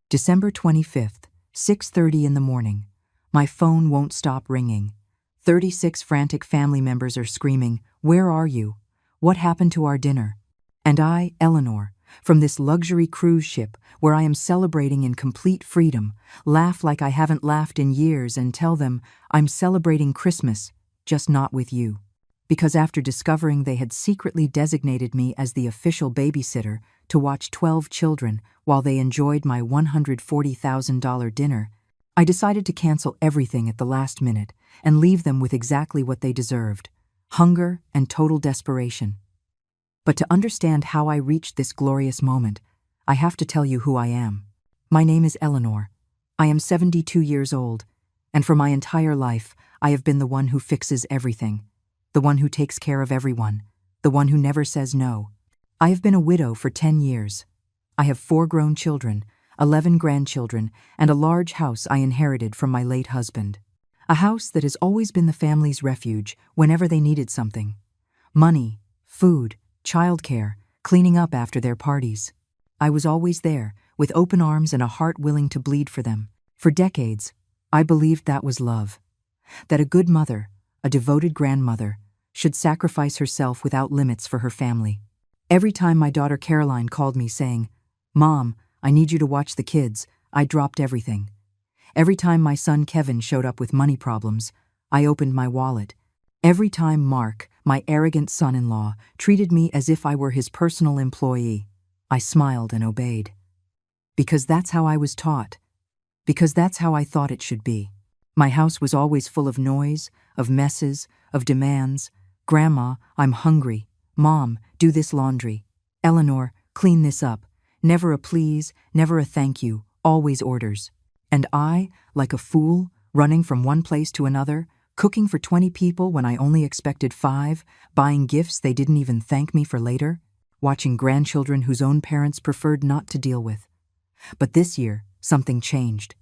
December 25th, 6:30 in the morning. My phone won't stop ringing. 36 frantic family members are screaming, "Where are you? What happened to our dinner?" And I, Eleanor, from this luxury cruise ship where I am celebrating in complete freedom, laugh like I haven't laughed in years and tell them I'm celebrating Christmas, just not with you. Because after discovering they had secretly designated me as the official babysitter to watch 12 children while they enjoyed my $140,000 dinner, I decided to cancel everything at the last minute and leave them with exactly what they deserved: hunger and total desperation. But to understand how I reached this glorious moment, I have to tell you who I am. My name is Eleanor. I am 72 years old, and for my entire life, I have been the one who fixes everything, the one who takes care of everyone, the one who never says no. I have been a widow for 10 years. I have 4 grown children, 11 grandchildren, and a large house I inherited from my late husband. A house that has always been the family's refuge whenever they needed something: money, food, childcare, cleaning up after their parties. I was always there, with open arms and a heart willing to bleed for them. For decades, I believed that was love. That a good mother, a devoted grandmother, should sacrifice herself without limits for her family. Every time my daughter Caroline called me saying, "Mom, I need you to watch the kids," I dropped everything. Every time my son Kevin showed up with money problems, I opened my wallet. Every time Mark, my arrogant son-in-law, treated me as if I were his personal employee, I smiled and obeyed. Because that's how I was taught. Because that's how I thought it should be. My house was always full of noise, of messes, of demands. "Grandma, I'm hungry. Mom, do this laundry. Eleanor, clean this up." Never a please, never a thank you, always orders. And I, like a fool, running from one place to another, cooking for 20 people when I only expected 5, buying gifts they didn't even thank me for later, watching grandchildren whose own parents preferred not to deal with. But this year, something changed.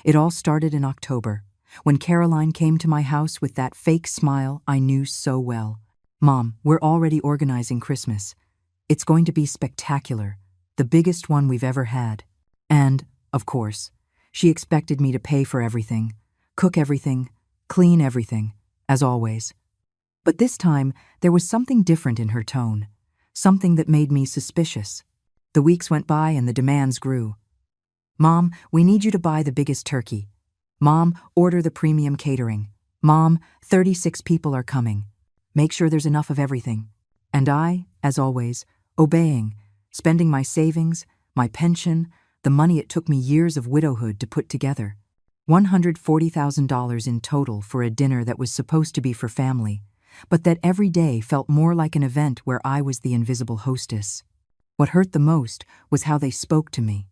It all started in October, when Caroline came to my house with that fake smile I knew so well. "Mom, we're already organizing Christmas. It's going to be spectacular, the biggest one we've ever had." And, of course, she expected me to pay for everything, cook everything, clean everything, as always. But this time, there was something different in her tone, something that made me suspicious. The weeks went by and the demands grew. "Mom, we need you to buy the biggest turkey. Mom, order the premium catering. Mom, 36 people are coming. Make sure there's enough of everything." And I, as always, obeying, spending my savings, my pension, the money it took me years of widowhood to put together. $140,000 in total for a dinner that was supposed to be for family, but that every day felt more like an event where I was the invisible hostess. What hurt the most was how they spoke to me.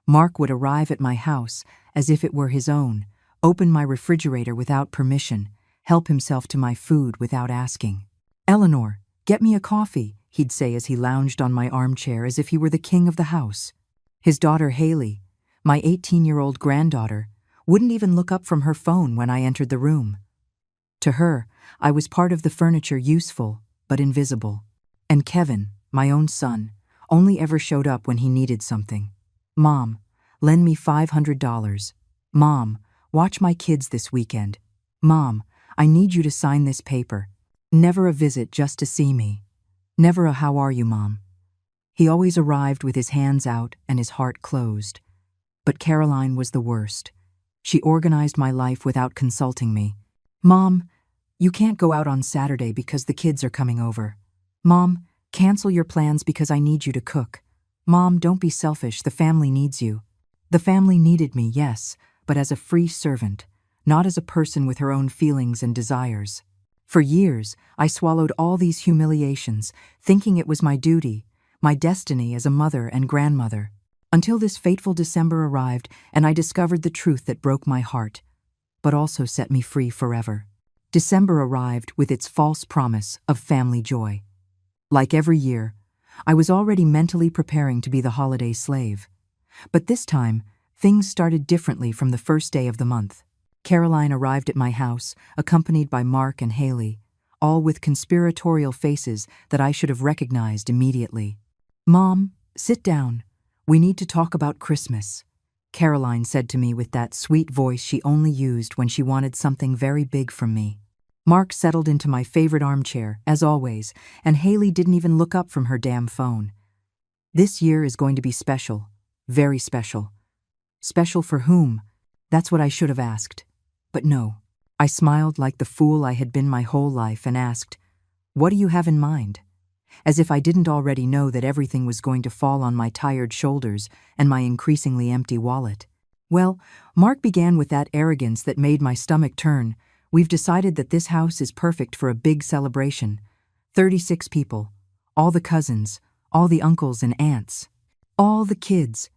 Mark would arrive at my house as if it were his own, open my refrigerator without permission, help himself to my food without asking. "Eleanor, get me a coffee," he'd say as he lounged on my armchair as if he were the king of the house. His daughter Haley, my 18-year-old granddaughter, wouldn't even look up from her phone when I entered the room. To her, I was part of the furniture, useful but invisible. And Kevin, my own son, only ever showed up when he needed something. "Mom, lend me $500. Mom, watch my kids this weekend. Mom, I need you to sign this paper." Never a visit just to see me. Never a "How are you, Mom?" He always arrived with his hands out and his heart closed. But Caroline was the worst. She organized my life without consulting me. "Mom, you can't go out on Saturday because the kids are coming over. Mom, cancel your plans because I need you to cook. Mom, don't be selfish, the family needs you." The family needed me, yes, but as a free servant, not as a person with her own feelings and desires. For years, I swallowed all these humiliations, thinking it was my duty, my destiny as a mother and grandmother. Until this fateful December arrived and I discovered the truth that broke my heart, but also set me free forever. December arrived with its false promise of family joy. Like every year, I was already mentally preparing to be the holiday slave. But this time, things started differently from the first day of the month. Caroline arrived at my house, accompanied by Mark and Haley, all with conspiratorial faces that I should have recognized immediately. "Mom, sit down. We need to talk about Christmas." Caroline said to me with that sweet voice she only used when she wanted something very big from me. Mark settled into my favorite armchair, as always, and Haley didn't even look up from her damn phone. This year is going to be special. Very special. Special for whom? That's what I should have asked. But no. I smiled like the fool I had been my whole life and asked, "What do you have in mind?" As if I didn't already know that everything was going to fall on my tired shoulders and my increasingly empty wallet. Well, Mark began with that arrogance that made my stomach turn. "We've decided that this house is perfect for a big celebration. 36 people. All the cousins, all the uncles and aunts, all the kids.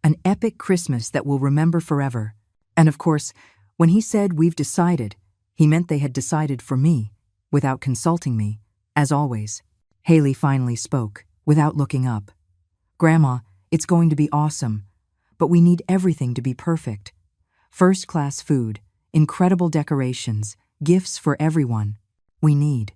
An epic Christmas that we'll remember forever." And of course, when he said "we've decided," he meant they had decided for me, without consulting me, as always. Haley finally spoke, without looking up. "Grandma, it's going to be awesome, but we need everything to be perfect. First-class food, incredible decorations, gifts for everyone. We need."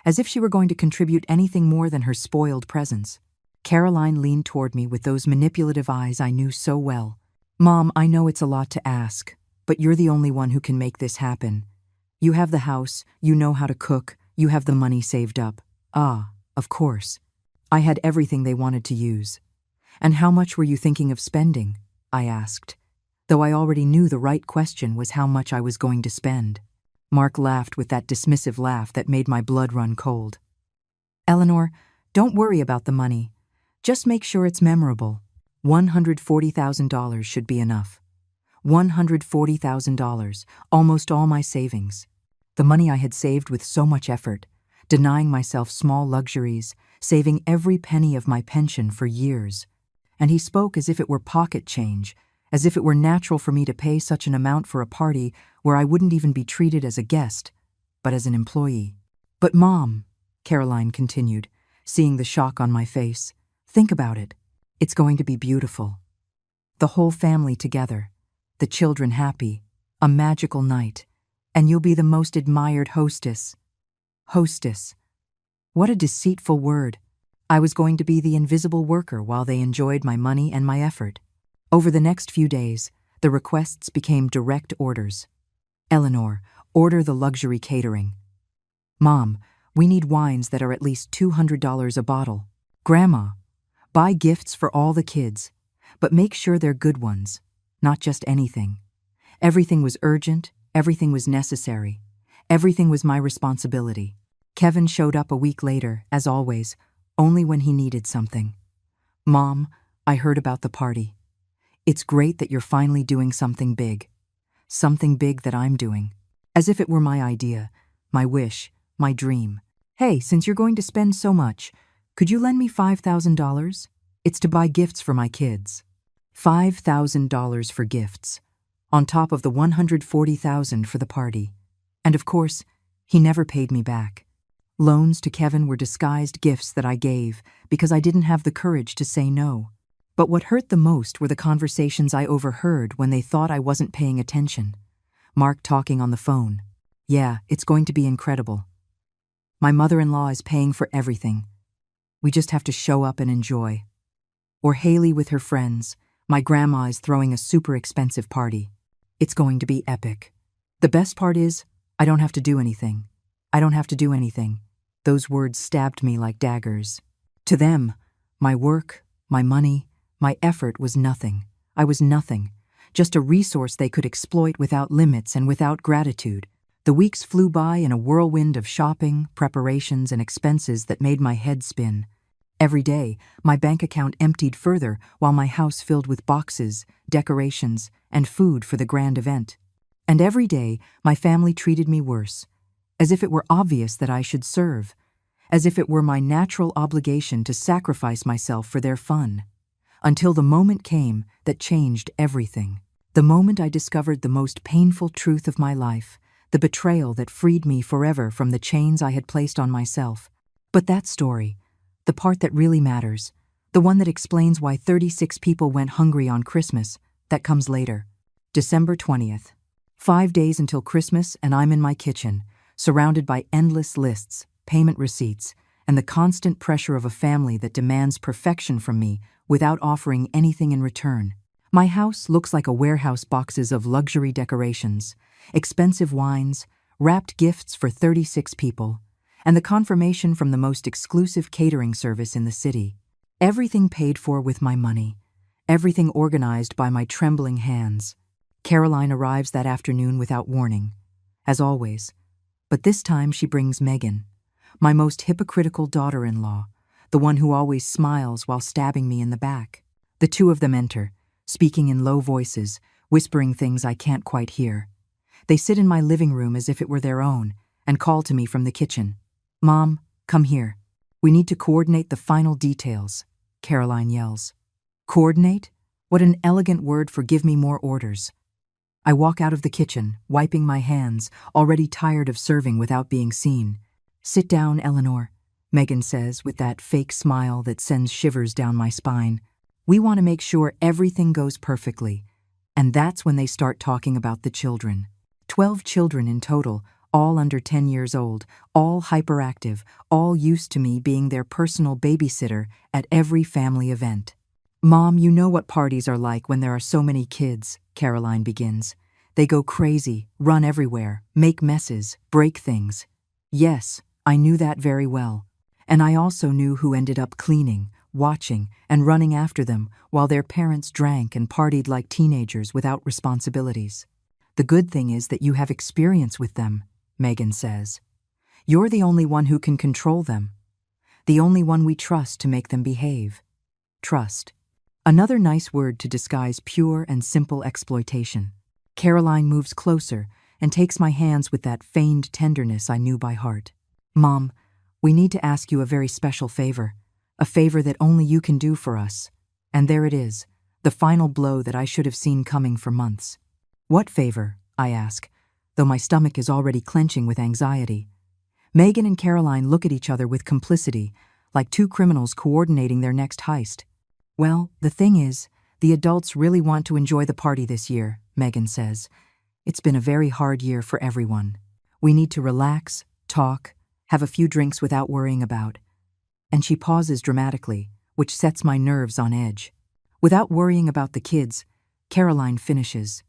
As if she were going to contribute anything more than her spoiled presence, Caroline leaned toward me with those manipulative eyes I knew so well. "Mom, I know it's a lot to ask, but you're the only one who can make this happen. You have the house, you know how to cook, you have the money saved up." Ah, of course. I had everything they wanted to use. "And how much were you thinking of spending?" I asked, though I already knew the right question was how much I was going to spend. Mark laughed with that dismissive laugh that made my blood run cold. "Eleanor, don't worry about the money. Just make sure it's memorable. $140,000 should be enough. $140,000, almost all my savings. The money I had saved with so much effort, denying myself small luxuries, saving every penny of my pension for years." And he spoke as if it were pocket change, as if it were natural for me to pay such an amount for a party where I wouldn't even be treated as a guest, but as an employee. "But Mom," Caroline continued, seeing the shock on my face, "think about it. It's going to be beautiful. The whole family together, the children happy, a magical night, and you'll be the most admired hostess." Hostess. What a deceitful word. I was going to be the invisible worker while they enjoyed my money and my effort. Over the next few days, the requests became direct orders. "Eleanor, order the luxury catering." "Mom, we need wines that are at least $200 a bottle." "Grandma, buy gifts for all the kids, but make sure they're good ones, not just anything." Everything was urgent, everything was necessary. Everything was my responsibility. Kevin showed up a week later, as always, only when he needed something. "Mom, I heard about the party. It's great that you're finally doing something big. Something big that I'm doing." As if it were my idea, my wish, my dream. "Hey, since you're going to spend so much, could you lend me $5,000? It's to buy gifts for my kids." $5,000 for gifts, on top of the $140,000 for the party. And of course, he never paid me back. Loans to Kevin were disguised gifts that I gave because I didn't have the courage to say no. But what hurt the most were the conversations I overheard when they thought I wasn't paying attention. Mark talking on the phone. "Yeah, it's going to be incredible. My mother-in-law is paying for everything. We just have to show up and enjoy." Or Haley with her friends. "My grandma is throwing a super expensive party. It's going to be epic. The best part is, I don't have to do anything. I don't have to do anything." Those words stabbed me like daggers. To them, my work, my money, my effort was nothing. I was nothing, just a resource they could exploit without limits and without gratitude. The weeks flew by in a whirlwind of shopping, preparations, and expenses that made my head spin. Every day, my bank account emptied further while my house filled with boxes, decorations, and food for the grand event. And every day, my family treated me worse, as if it were obvious that I should serve, as if it were my natural obligation to sacrifice myself for their fun. Until the moment came that changed everything. The moment I discovered the most painful truth of my life, the betrayal that freed me forever from the chains I had placed on myself. But that story, the part that really matters, the one that explains why 36 people went hungry on Christmas, that comes later. December 20th. 5 days until Christmas, and I'm in my kitchen, surrounded by endless lists, payment receipts, and the constant pressure of a family that demands perfection from me without offering anything in return. My house looks like a warehouse boxes of luxury decorations, expensive wines, wrapped gifts for 36 people, and the confirmation from the most exclusive catering service in the city. Everything paid for with my money, everything organized by my trembling hands. Caroline arrives that afternoon without warning, as always, but this time she brings Megan, my most hypocritical daughter-in-law, the one who always smiles while stabbing me in the back. The two of them enter, speaking in low voices, whispering things I can't quite hear. They sit in my living room as if it were their own, and call to me from the kitchen. "Mom, come here. We need to coordinate the final details," Caroline yells. Coordinate? What an elegant word for give me more orders. I walk out of the kitchen, wiping my hands, already tired of serving without being seen. "Sit down, Eleanor," Megan says with that fake smile that sends shivers down my spine. "We want to make sure everything goes perfectly." And that's when they start talking about the children. 12 children in total, all under 10 years old, all hyperactive, all used to me being their personal babysitter at every family event. "Mom, you know what parties are like when there are so many kids," Caroline begins. "They go crazy, run everywhere, make messes, break things." Yes, I knew that very well. And I also knew who ended up cleaning, watching, and running after them while their parents drank and partied like teenagers without responsibilities. "The good thing is that you have experience with them," Megan says. "You're the only one who can control them. The only one we trust to make them behave." Trust. Another nice word to disguise pure and simple exploitation. Caroline moves closer and takes my hands with that feigned tenderness I knew by heart. "Mom, we need to ask you a very special favor, a favor that only you can do for us." And there it is, the final blow that I should have seen coming for months. "What favor?" I ask, though my stomach is already clenching with anxiety. Megan and Caroline look at each other with complicity, like two criminals coordinating their next heist. "Well, the thing is, the adults really want to enjoy the party this year," Megan says. "It's been a very hard year for everyone. We need to relax, talk, have a few drinks without worrying about." And she pauses dramatically, which sets my nerves on edge. "Without worrying about the kids," Caroline finishes.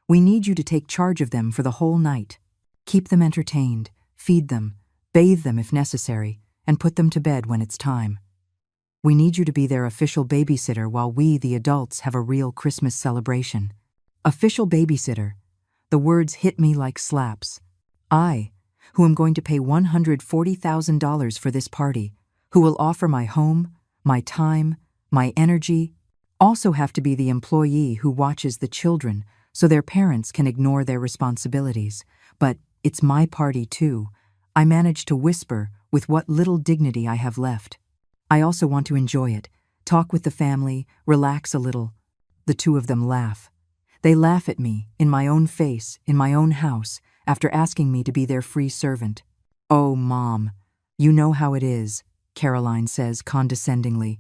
"We need you to take charge of them for the whole night. Keep them entertained, feed them, bathe them if necessary, and put them to bed when it's time. We need you to be their official babysitter while we, the adults, have a real Christmas celebration." Official babysitter. The words hit me like slaps. I, who am going to pay $140,000 for this party, who will offer my home, my time, my energy, also have to be the employee who watches the children so their parents can ignore their responsibilities. But it's my party too. I manage to whisper with what little dignity I have left. I also want to enjoy it, talk with the family, relax a little. The two of them laugh. They laugh at me, in my own face, in my own house, after asking me to be their free servant. "Oh, Mom, you know how it is," Caroline says condescendingly.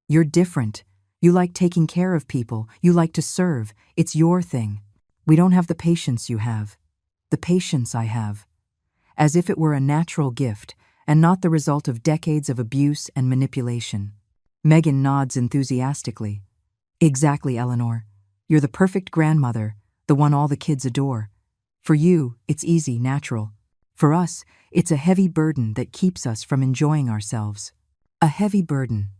"You're different. You like taking care of people. You like to serve. It's your thing. We don't have the patience you have. The patience I have." As if it were a natural gift and not the result of decades of abuse and manipulation. Megan nods enthusiastically. "Exactly, Eleanor. You're the perfect grandmother, the one all the kids adore. For you, it's easy, natural. For us, it's a heavy burden that keeps us from enjoying ourselves. A heavy burden.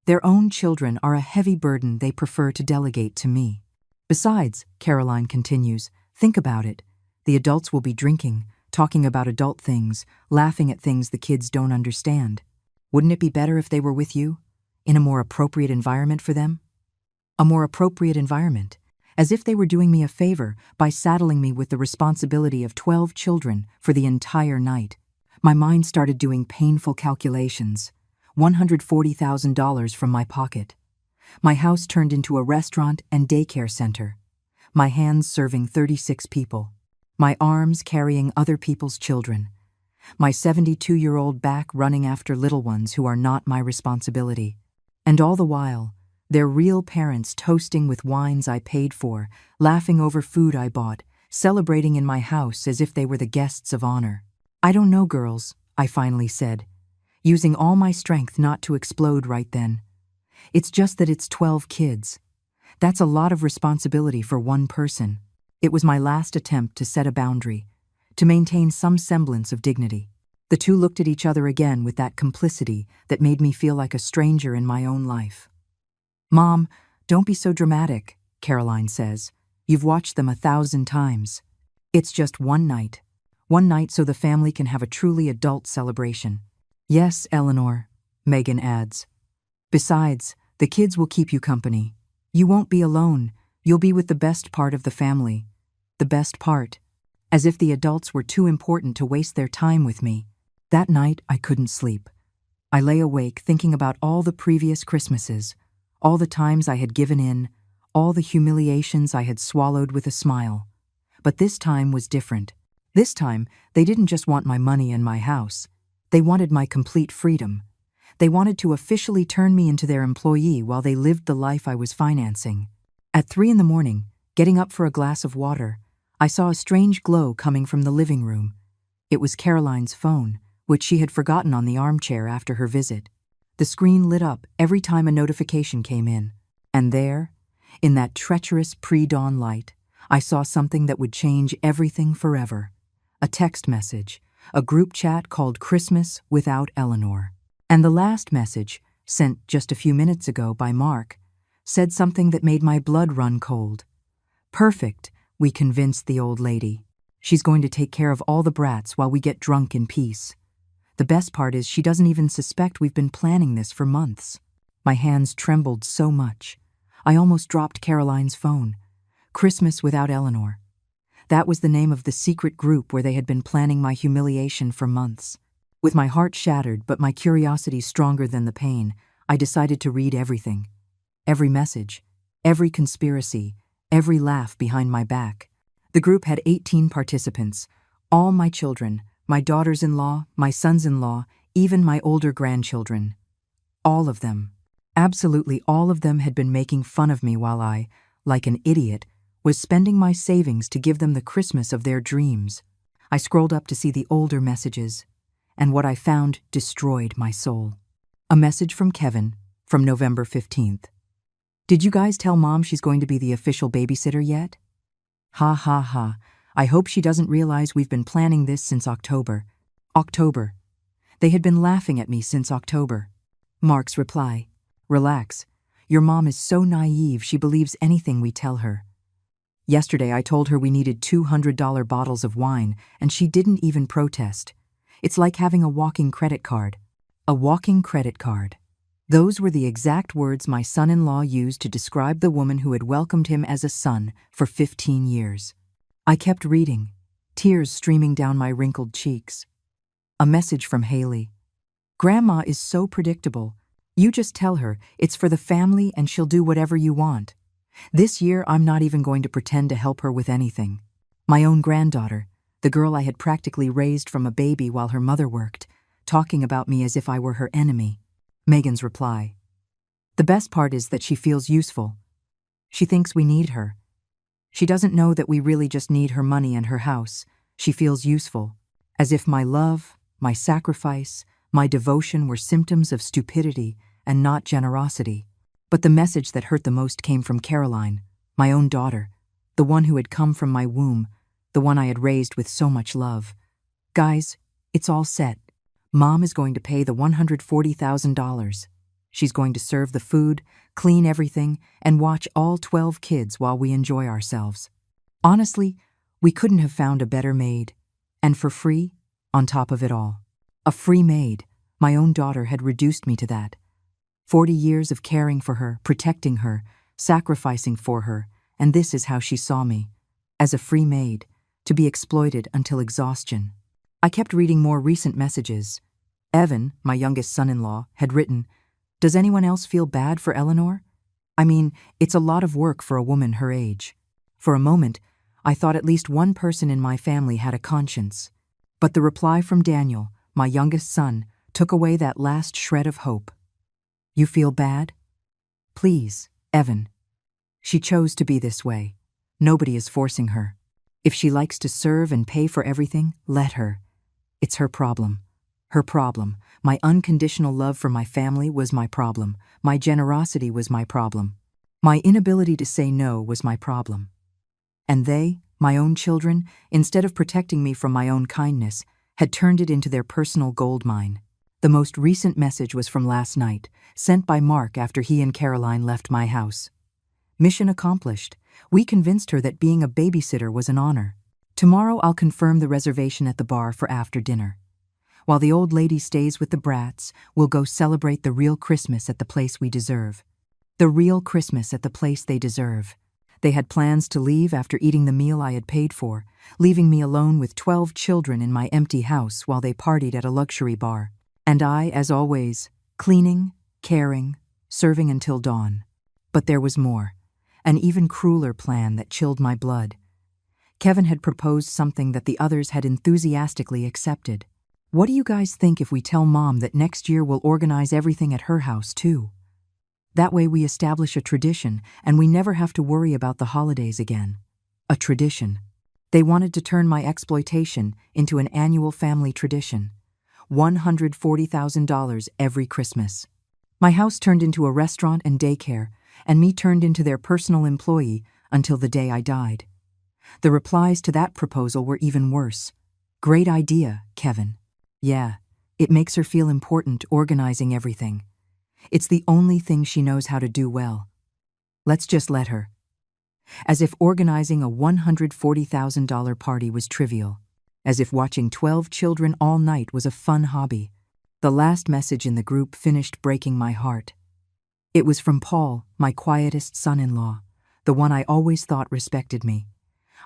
Their own children are a heavy burden they prefer to delegate to me. Besides," Caroline continues, "think about it. The adults will be drinking, talking about adult things, laughing at things the kids don't understand. Wouldn't it be better if they were with you, in a more appropriate environment for them? A more appropriate environment, as if they were doing me a favor by saddling me with the responsibility of 12 children for the entire night." My mind started doing painful calculations. $140,000 from my pocket. My house turned into a restaurant and daycare center. My hands serving 36 people. My arms carrying other people's children. My 72-year-old back running after little ones who are not my responsibility. And all the while, their real parents toasting with wines I paid for, laughing over food I bought, celebrating in my house as if they were the guests of honor. "I don't know, girls," I finally said, using all my strength not to explode right then. "It's just that it's 12 kids. That's a lot of responsibility for one person. It was my last attempt to set a boundary, to maintain some semblance of dignity. The two looked at each other again with that complicity that made me feel like a stranger in my own life. "Mom, don't be so dramatic," Caroline says. "You've watched them 1,000 times. It's just one night. One night so the family can have a truly adult celebration." "Yes, Eleanor," Megan adds. "Besides, the kids will keep you company. You won't be alone. You'll be with the best part of the family." The best part. As if the adults were too important to waste their time with me. That night, I couldn't sleep. I lay awake thinking about all the previous Christmases, all the times I had given in, all the humiliations I had swallowed with a smile. But this time was different. This time, they didn't just want my money and my house. They wanted my complete freedom. They wanted to officially turn me into their employee while they lived the life I was financing. At 3 in the morning, getting up for a glass of water, I saw a strange glow coming from the living room. It was Caroline's phone, which she had forgotten on the armchair after her visit. The screen lit up every time a notification came in. And there, in that treacherous pre-dawn light, I saw something that would change everything forever. A text message, a group chat called Christmas Without Eleanor. And the last message, sent just a few minutes ago by Mark, said something that made my blood run cold. "Perfect," we convinced the old lady. "She's going to take care of all the brats while we get drunk in peace." The best part is she doesn't even suspect we've been planning this for months. My hands trembled so much. I almost dropped Caroline's phone. Christmas Without Eleanor. That was the name of the secret group where they had been planning my humiliation for months. With my heart shattered but my curiosity stronger than the pain, I decided to read everything. Every message, every conspiracy, every laugh behind my back. The group had 18 participants, all my children, my daughters-in-law, my sons-in-law, even my older grandchildren. All of them, absolutely all of them had been making fun of me while I, like an idiot, was spending my savings to give them the Christmas of their dreams. I scrolled up to see the older messages, and what I found destroyed my soul. A message from Kevin, from November 15th. "Did you guys tell Mom she's going to be the official babysitter yet? Ha ha ha. I hope she doesn't realize we've been planning this since October. October. They had been laughing at me since October." Mark's reply. "Relax. Your mom is so naive she believes anything we tell her. Yesterday I told her we needed $200 bottles of wine and she didn't even protest. It's like having a walking credit card. A walking credit card." Those were the exact words my son-in-law used to describe the woman who had welcomed him as a son for 15 years. I kept reading, tears streaming down my wrinkled cheeks. A message from Haley. "Grandma is so predictable. You just tell her it's for the family and she'll do whatever you want. This year I'm not even going to pretend to help her with anything." My own granddaughter, the girl I had practically raised from a baby while her mother worked, talking about me as if I were her enemy. Megan's reply. "The best part is that she feels useful. She thinks we need her. She doesn't know that we really just need her money and her house. She feels useful, as if my love, my sacrifice, my devotion were symptoms of stupidity and not generosity." But the message that hurt the most came from Caroline, my own daughter, the one who had come from my womb, the one I had raised with so much love. "Guys, it's all set. Mom is going to pay the $140,000. She's going to serve the food, clean everything, and watch all 12 kids while we enjoy ourselves. Honestly, we couldn't have found a better maid. And for free, on top of it all. A free maid. My own daughter had reduced me to that. 40 years of caring for her, protecting her, sacrificing for her, and this is how she saw me. As a free maid, to be exploited until exhaustion. I kept reading more recent messages. Evan, my youngest son-in-law, had written, "Does anyone else feel bad for Eleanor? I mean, it's a lot of work for a woman her age." For a moment, I thought at least one person in my family had a conscience. But the reply from Daniel, my youngest son, took away that last shred of hope. "You feel bad? Please, Evan. She chose to be this way. Nobody is forcing her. If she likes to serve and pay for everything, let her. It's her problem. Her problem. My unconditional love for my family was my problem. My generosity was my problem. My inability to say no was my problem. And they, my own children, instead of protecting me from my own kindness, had turned it into their personal gold mine. The most recent message was from last night, sent by Mark after he and Caroline left my house. Mission accomplished. We convinced her that being a babysitter was an honor. Tomorrow I'll confirm the reservation at the bar for after dinner. While the old lady stays with the brats, we'll go celebrate the real Christmas at the place we deserve. The real Christmas at the place they deserve. They had plans to leave after eating the meal I had paid for, leaving me alone with 12 children in my empty house while they partied at a luxury bar. And I, as always, cleaning, caring, serving until dawn. But there was more. An even crueler plan that chilled my blood. Kevin had proposed something that the others had enthusiastically accepted. What do you guys think if we tell Mom that next year we'll organize everything at her house too? That way we establish a tradition and we never have to worry about the holidays again. A tradition. They wanted to turn my exploitation into an annual family tradition. $140,000 every Christmas. My house turned into a restaurant and daycare, and me turned into their personal employee until the day I died. The replies to that proposal were even worse. Great idea, Kevin. Yeah, it makes her feel important organizing everything. It's the only thing she knows how to do well. Let's just let her. As if organizing a $140,000 party was trivial. As if watching 12 children all night was a fun hobby. The last message in the group finished breaking my heart. It was from Paul, my quietest son-in-law, the one I always thought respected me.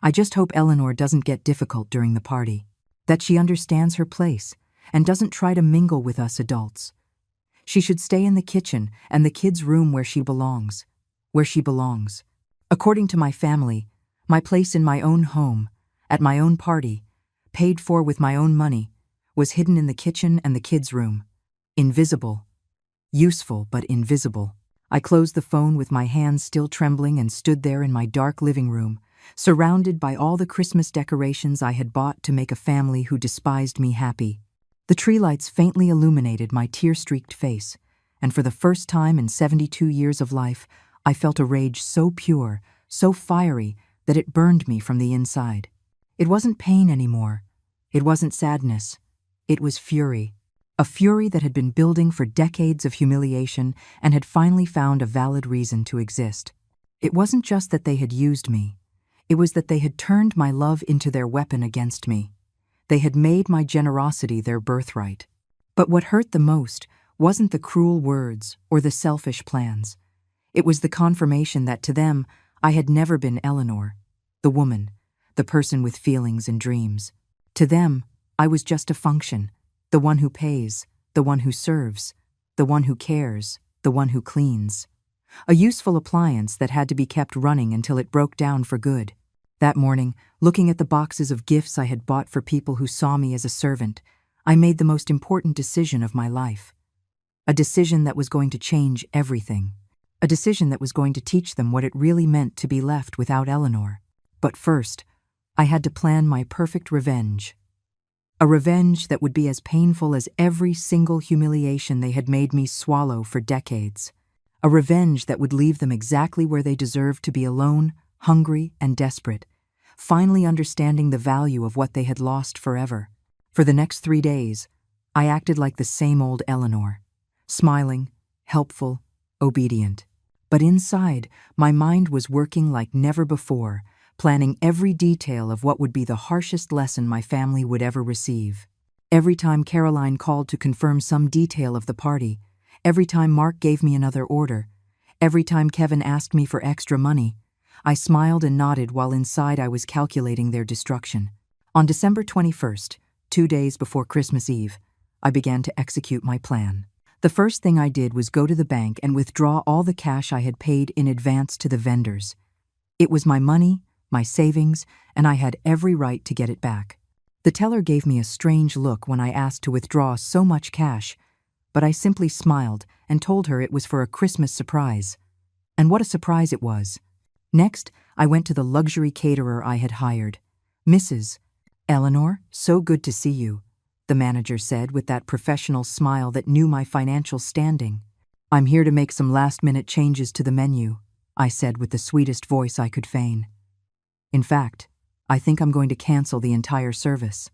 I just hope Eleanor doesn't get difficult during the party. That she understands her place and doesn't try to mingle with us adults. She should stay in the kitchen and the kids' room where she belongs. Where she belongs. According to my family, my place in my own home, at my own party, paid for with my own money, was hidden in the kitchen and the kids' room. Invisible. Useful but invisible. I closed the phone with my hands still trembling and stood there in my dark living room, surrounded by all the Christmas decorations I had bought to make a family who despised me happy. The tree lights faintly illuminated my tear-streaked face, and for the first time in 72 years of life, I felt a rage so pure, so fiery, that it burned me from the inside. It wasn't pain anymore. It wasn't sadness. It was fury. A fury that had been building for decades of humiliation and had finally found a valid reason to exist. It wasn't just that they had used me. It was that they had turned my love into their weapon against me. They had made my generosity their birthright. But what hurt the most wasn't the cruel words or the selfish plans. It was the confirmation that to them, I had never been Eleanor, the woman, the person with feelings and dreams. To them, I was just a function, the one who pays, the one who serves, the one who cares, the one who cleans. A useful appliance that had to be kept running until it broke down for good. That morning, looking at the boxes of gifts I had bought for people who saw me as a servant, I made the most important decision of my life. A decision that was going to change everything. A decision that was going to teach them what it really meant to be left without Eleanor. But first, I had to plan my perfect revenge. A revenge that would be as painful as every single humiliation they had made me swallow for decades. A revenge that would leave them exactly where they deserved to be alone, hungry, and desperate, finally understanding the value of what they had lost forever. For the next 3 days, I acted like the same old Eleanor, smiling, helpful, obedient. But inside, my mind was working like never before, planning every detail of what would be the harshest lesson my family would ever receive. Every time Caroline called to confirm some detail of the party, every time Mark gave me another order, every time Kevin asked me for extra money, I smiled and nodded while inside I was calculating their destruction. On December 21st, 2 days before Christmas Eve, I began to execute my plan. The first thing I did was go to the bank and withdraw all the cash I had paid in advance to the vendors. It was my money, my savings, and I had every right to get it back. The teller gave me a strange look when I asked to withdraw so much cash, but I simply smiled and told her it was for a Christmas surprise. And what a surprise it was. Next, I went to the luxury caterer I had hired. "Mrs. Eleanor, so good to see you," the manager said with that professional smile that knew my financial standing. "I'm here to make some last-minute changes to the menu." I said with the sweetest voice I could feign. In fact, I think I'm going to cancel the entire service.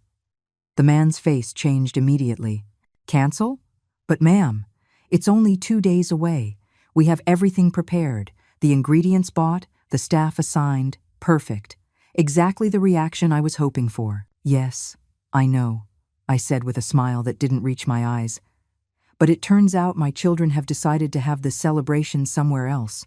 The man's face changed immediately. Cancel? But ma'am, it's only 2 days away. We have everything prepared, the ingredients bought, the staff assigned, perfect. Exactly the reaction I was hoping for. Yes, I know, I said with a smile that didn't reach my eyes. But it turns out my children have decided to have the celebration somewhere else.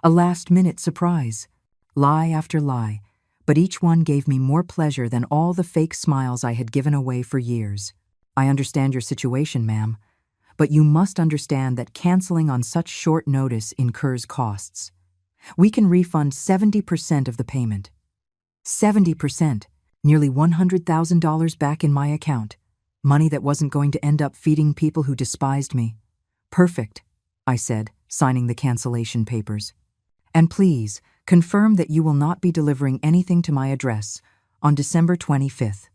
A last-minute surprise. Lie after lie, but each one gave me more pleasure than all the fake smiles I had given away for years. I understand your situation, ma'am, but you must understand that canceling on such short notice incurs costs. We can refund 70% of the payment. 70%, nearly $100,000 back in my account. Money that wasn't going to end up feeding people who despised me. Perfect, I said, signing the cancellation papers. And please, confirm that you will not be delivering anything to my address on December 25th.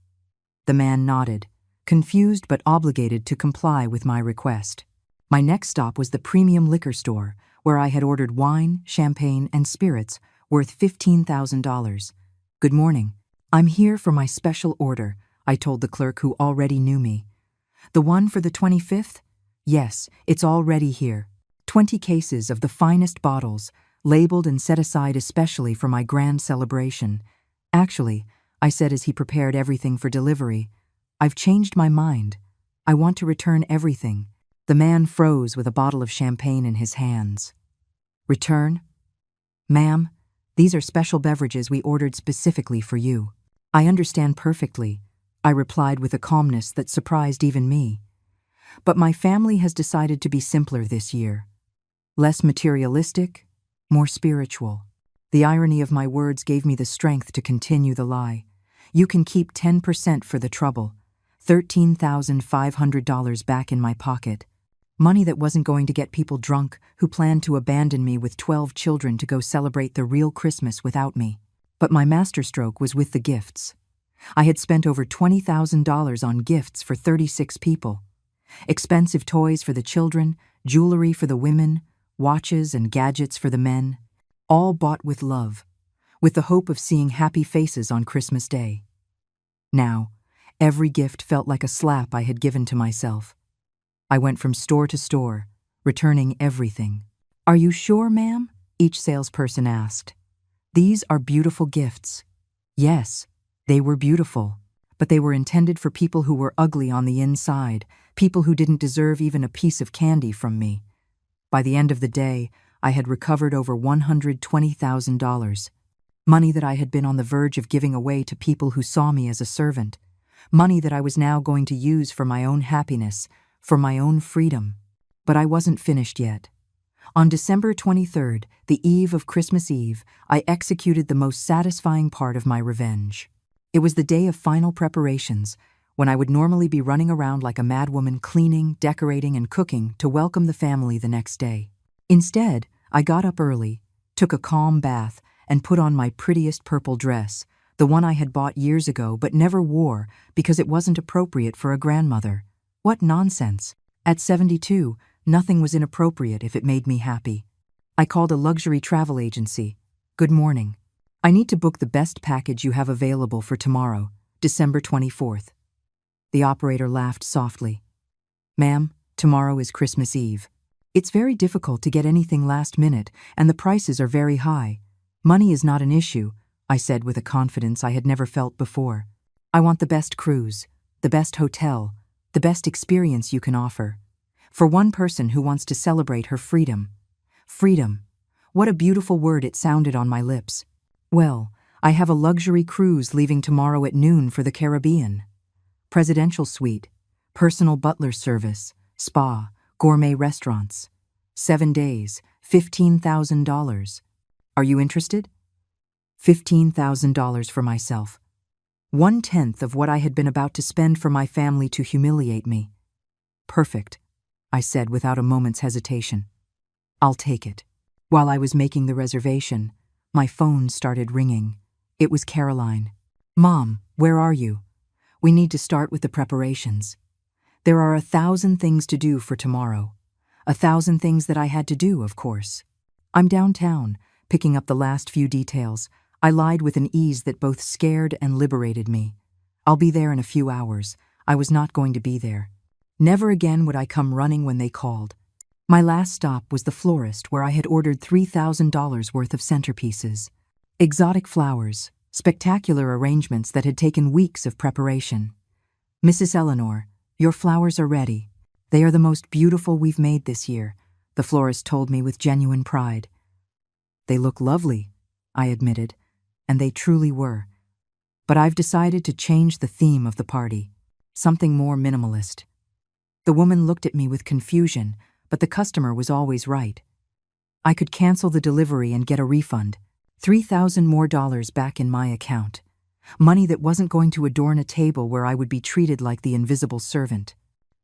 The man nodded, confused but obligated to comply with my request. My next stop was the premium liquor store, where I had ordered wine, champagne, and spirits worth $15,000. Good morning. I'm here for my special order, I told the clerk who already knew me. The one for the 25th? Yes, it's already here. 20 cases of the finest bottles, labeled and set aside especially for my grand celebration. Actually, I said as he prepared everything for delivery, I've changed my mind. I want to return everything. The man froze with a bottle of champagne in his hands. Return? Ma'am, these are special beverages we ordered specifically for you. I understand perfectly, I replied with a calmness that surprised even me. But my family has decided to be simpler this year. Less materialistic, more spiritual. The irony of my words gave me the strength to continue the lie. You can keep 10% for the trouble. $13,500 back in my pocket. Money that wasn't going to get people drunk who planned to abandon me with 12 children to go celebrate the real Christmas without me. But my masterstroke was with the gifts. I had spent over $20,000 on gifts for 36 people. Expensive toys for the children, jewelry for the women, watches and gadgets for the men, all bought with love, with the hope of seeing happy faces on Christmas Day. Now, every gift felt like a slap I had given to myself. I went from store to store, returning everything. Are you sure, ma'am? Each salesperson asked. These are beautiful gifts. Yes, they were beautiful, but they were intended for people who were ugly on the inside, people who didn't deserve even a piece of candy from me. By the end of the day, I had recovered over $120,000. Money that I had been on the verge of giving away to people who saw me as a servant. Money that I was now going to use for my own happiness, for my own freedom. But I wasn't finished yet. On December 23rd, the eve of Christmas Eve, I executed the most satisfying part of my revenge. It was the day of final preparations, when I would normally be running around like a madwoman cleaning, decorating, and cooking to welcome the family the next day. Instead, I got up early, took a calm bath, and put on my prettiest purple dress, the one I had bought years ago but never wore because it wasn't appropriate for a grandmother. What nonsense! At 72, nothing was inappropriate if it made me happy. I called a luxury travel agency. Good morning. I need to book the best package you have available for tomorrow, December 24th. The operator laughed softly. Ma'am, tomorrow is Christmas Eve. It's very difficult to get anything last minute, and the prices are very high. Money is not an issue, I said with a confidence I had never felt before. I want the best cruise, the best hotel, the best experience you can offer. For one person who wants to celebrate her freedom. Freedom. What a beautiful word it sounded on my lips. Well, I have a luxury cruise leaving tomorrow at noon for the Caribbean. Presidential suite, personal butler service, spa, gourmet restaurants. 7 days, $15,000. Are you interested? $15,000 for myself. 1/10 of what I had been about to spend for my family to humiliate me. Perfect, I said without a moment's hesitation. I'll take it. While I was making the reservation, my phone started ringing. It was Caroline. Mom, where are you? We need to start with the preparations. There are 1,000 things to do for tomorrow. 1,000 things that I had to do, of course. I'm downtown, picking up the last few details. I lied with an ease that both scared and liberated me. I'll be there in a few hours. I was not going to be there. Never again would I come running when they called. My last stop was the florist where I had ordered $3,000 worth of centerpieces. Exotic flowers, spectacular arrangements that had taken weeks of preparation. "Mrs. Eleanor, your flowers are ready. They are the most beautiful we've made this year," the florist told me with genuine pride. "They look lovely," I admitted, and they truly were. But I've decided to change the theme of the party, something more minimalist. The woman looked at me with confusion, but the customer was always right. I could cancel the delivery and get a refund, $3,000 more back in my account. Money that wasn't going to adorn a table where I would be treated like the invisible servant.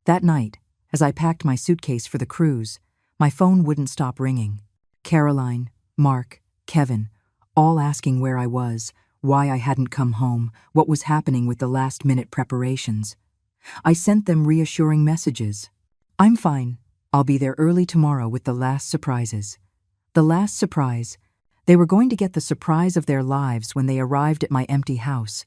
That night, as I packed my suitcase for the cruise, my phone wouldn't stop ringing. Caroline, Mark, Kevin, all asking where I was, why I hadn't come home, what was happening with the last-minute preparations. I sent them reassuring messages. "I'm fine. I'll be there early tomorrow with the last surprises." The last surprise. They were going to get the surprise of their lives when they arrived at my empty house.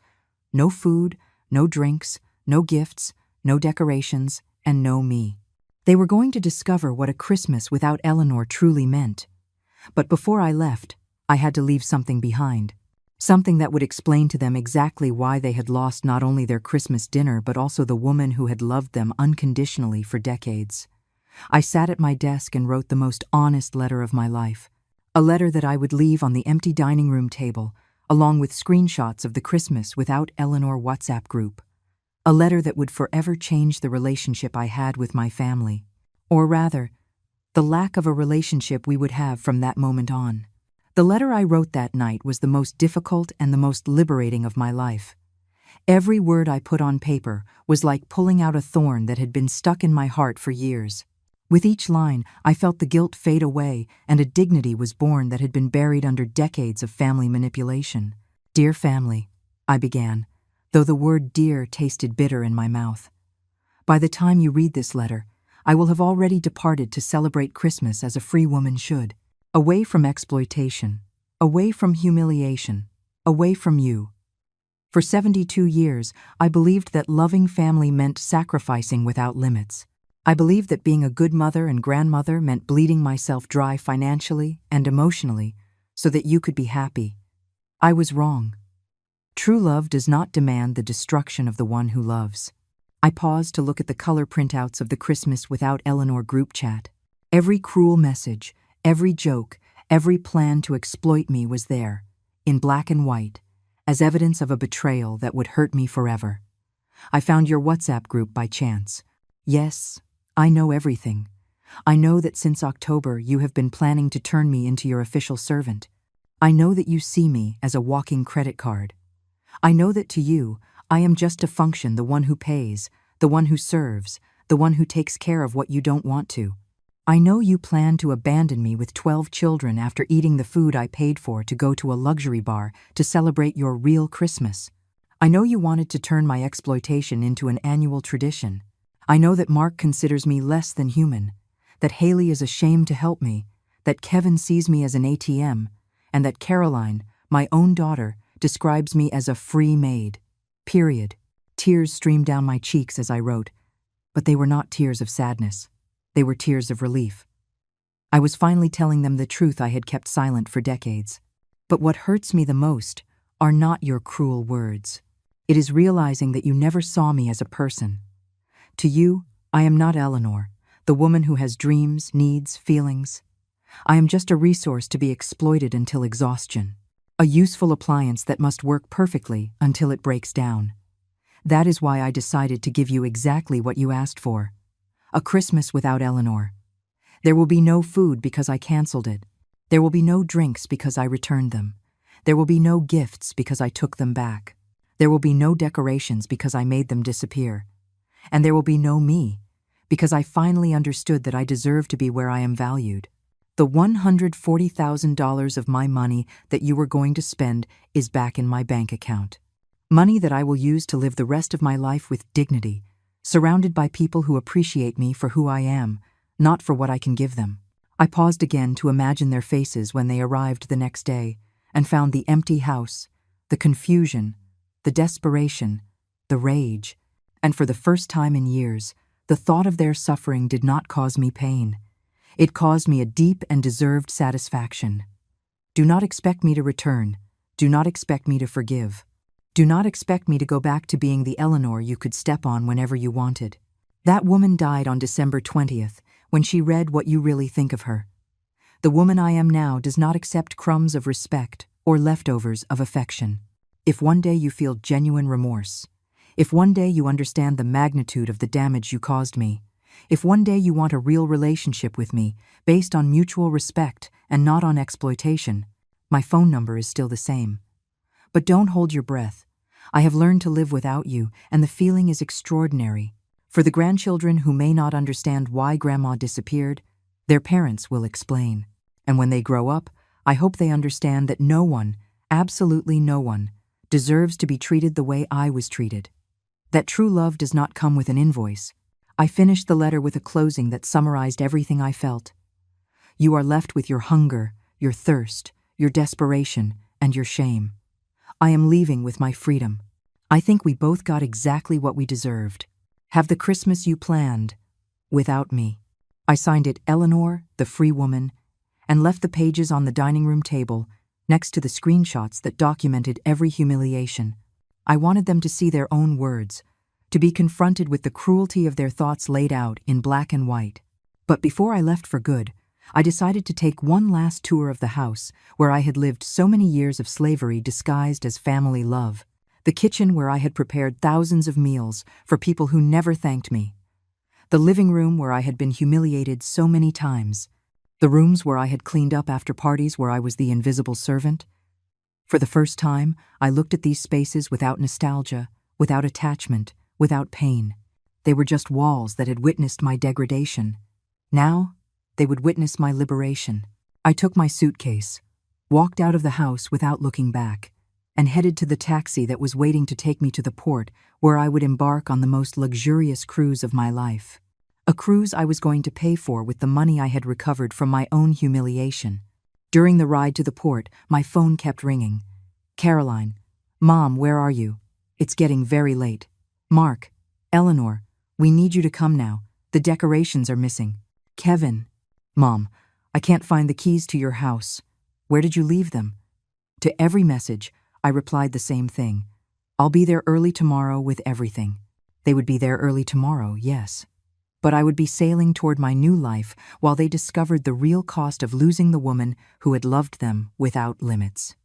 No food, no drinks, no gifts, no decorations, and no me. They were going to discover what a Christmas without Eleanor truly meant. But before I left, I had to leave something behind. Something that would explain to them exactly why they had lost not only their Christmas dinner but also the woman who had loved them unconditionally for decades. I sat at my desk and wrote the most honest letter of my life. A letter that I would leave on the empty dining room table, along with screenshots of the Christmas without Eleanor WhatsApp group. A letter that would forever change the relationship I had with my family. Or rather, the lack of a relationship we would have from that moment on. The letter I wrote that night was the most difficult and the most liberating of my life. Every word I put on paper was like pulling out a thorn that had been stuck in my heart for years. With each line, I felt the guilt fade away and a dignity was born that had been buried under decades of family manipulation. "Dear family," I began, though the word dear tasted bitter in my mouth. "By the time you read this letter, I will have already departed to celebrate Christmas as a free woman should. Away from exploitation, away from humiliation, away from you. For 72 years, I believed that loving family meant sacrificing without limits. I believed that being a good mother and grandmother meant bleeding myself dry financially and emotionally so that you could be happy. I was wrong. True love does not demand the destruction of the one who loves." I paused to look at the color printouts of the Christmas without Eleanor group chat. Every cruel message, every joke, every plan to exploit me was there, in black and white, as evidence of a betrayal that would hurt me forever. "I found your WhatsApp group by chance. Yes, I know everything. I know that since October you have been planning to turn me into your official servant. I know that you see me as a walking credit card. I know that to you, I am just to function the one who pays, the one who serves, the one who takes care of what you don't want to. I know you plan to abandon me with 12 children after eating the food I paid for to go to a luxury bar to celebrate your real Christmas. I know you wanted to turn my exploitation into an annual tradition. I know that Mark considers me less than human, that Haley is ashamed to help me, that Kevin sees me as an ATM, and that Caroline, my own daughter, describes me as a free maid. Period." Tears streamed down my cheeks as I wrote, but they were not tears of sadness. They were tears of relief. I was finally telling them the truth I had kept silent for decades. But what hurts me the most are not your cruel words. It is realizing that you never saw me as a person. To you, I am not Eleanor, the woman who has dreams, needs, feelings. I am just a resource to be exploited until exhaustion. A useful appliance that must work perfectly until it breaks down. That is why I decided to give you exactly what you asked for. A Christmas without Eleanor. There will be no food because I canceled it. There will be no drinks because I returned them. There will be no gifts because I took them back. There will be no decorations because I made them disappear. And there will be no me, because I finally understood that I deserve to be where I am valued. The $140,000 of my money that you were going to spend is back in my bank account. Money that I will use to live the rest of my life with dignity, surrounded by people who appreciate me for who I am, not for what I can give them. I paused again to imagine their faces when they arrived the next day and found the empty house, the confusion, the desperation, the rage, and for the first time in years, the thought of their suffering did not cause me pain. It caused me a deep and deserved satisfaction. Do not expect me to return. Do not expect me to forgive. Do not expect me to go back to being the Eleanor you could step on whenever you wanted. That woman died on December 20th, when she read what you really think of her. The woman I am now does not accept crumbs of respect or leftovers of affection. If one day you feel genuine remorse, if one day you understand the magnitude of the damage you caused me, if one day you want a real relationship with me based on mutual respect and not on exploitation, my phone number is still the same. But don't hold your breath. I have learned to live without you, and the feeling is extraordinary. For the grandchildren who may not understand why Grandma disappeared, their parents will explain. And when they grow up, I hope they understand that no one, absolutely no one, deserves to be treated the way I was treated. That true love does not come with an invoice. I finished the letter with a closing that summarized everything I felt. You are left with your hunger, your thirst, your desperation, and your shame. I am leaving with my freedom. I think we both got exactly what we deserved. Have the Christmas you planned, without me. I signed it Eleanor, the free woman, and left the pages on the dining room table next to the screenshots that documented every humiliation. I wanted them to see their own words, to be confronted with the cruelty of their thoughts laid out in black and white. But before I left for good, I decided to take one last tour of the house where I had lived so many years of slavery disguised as family love, the kitchen where I had prepared thousands of meals for people who never thanked me, the living room where I had been humiliated so many times, the rooms where I had cleaned up after parties where I was the invisible servant. For the first time, I looked at these spaces without nostalgia, without attachment, without pain. They were just walls that had witnessed my degradation. Now, they would witness my liberation. I took my suitcase, walked out of the house without looking back, and headed to the taxi that was waiting to take me to the port where I would embark on the most luxurious cruise of my life. A cruise I was going to pay for with the money I had recovered from my own humiliation. During the ride to the port, my phone kept ringing. Caroline, Mom, where are you? It's getting very late. Mark, Eleanor, we need you to come now. The decorations are missing. Kevin, Mom, I can't find the keys to your house. Where did you leave them? To every message, I replied the same thing. I'll be there early tomorrow with everything. They would be there early tomorrow, yes. But I would be sailing toward my new life while they discovered the real cost of losing the woman who had loved them without limits.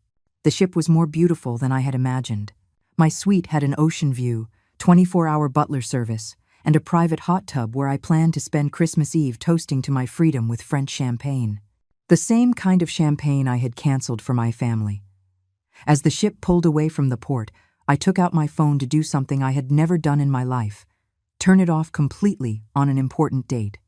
The ship was more beautiful than I had imagined. My suite had an ocean view, 24-hour butler service, and a private hot tub where I planned to spend Christmas Eve toasting to my freedom with French champagne. The same kind of champagne I had canceled for my family. As the ship pulled away from the port, I took out my phone to do something I had never done in my life: turn it off completely on an important date.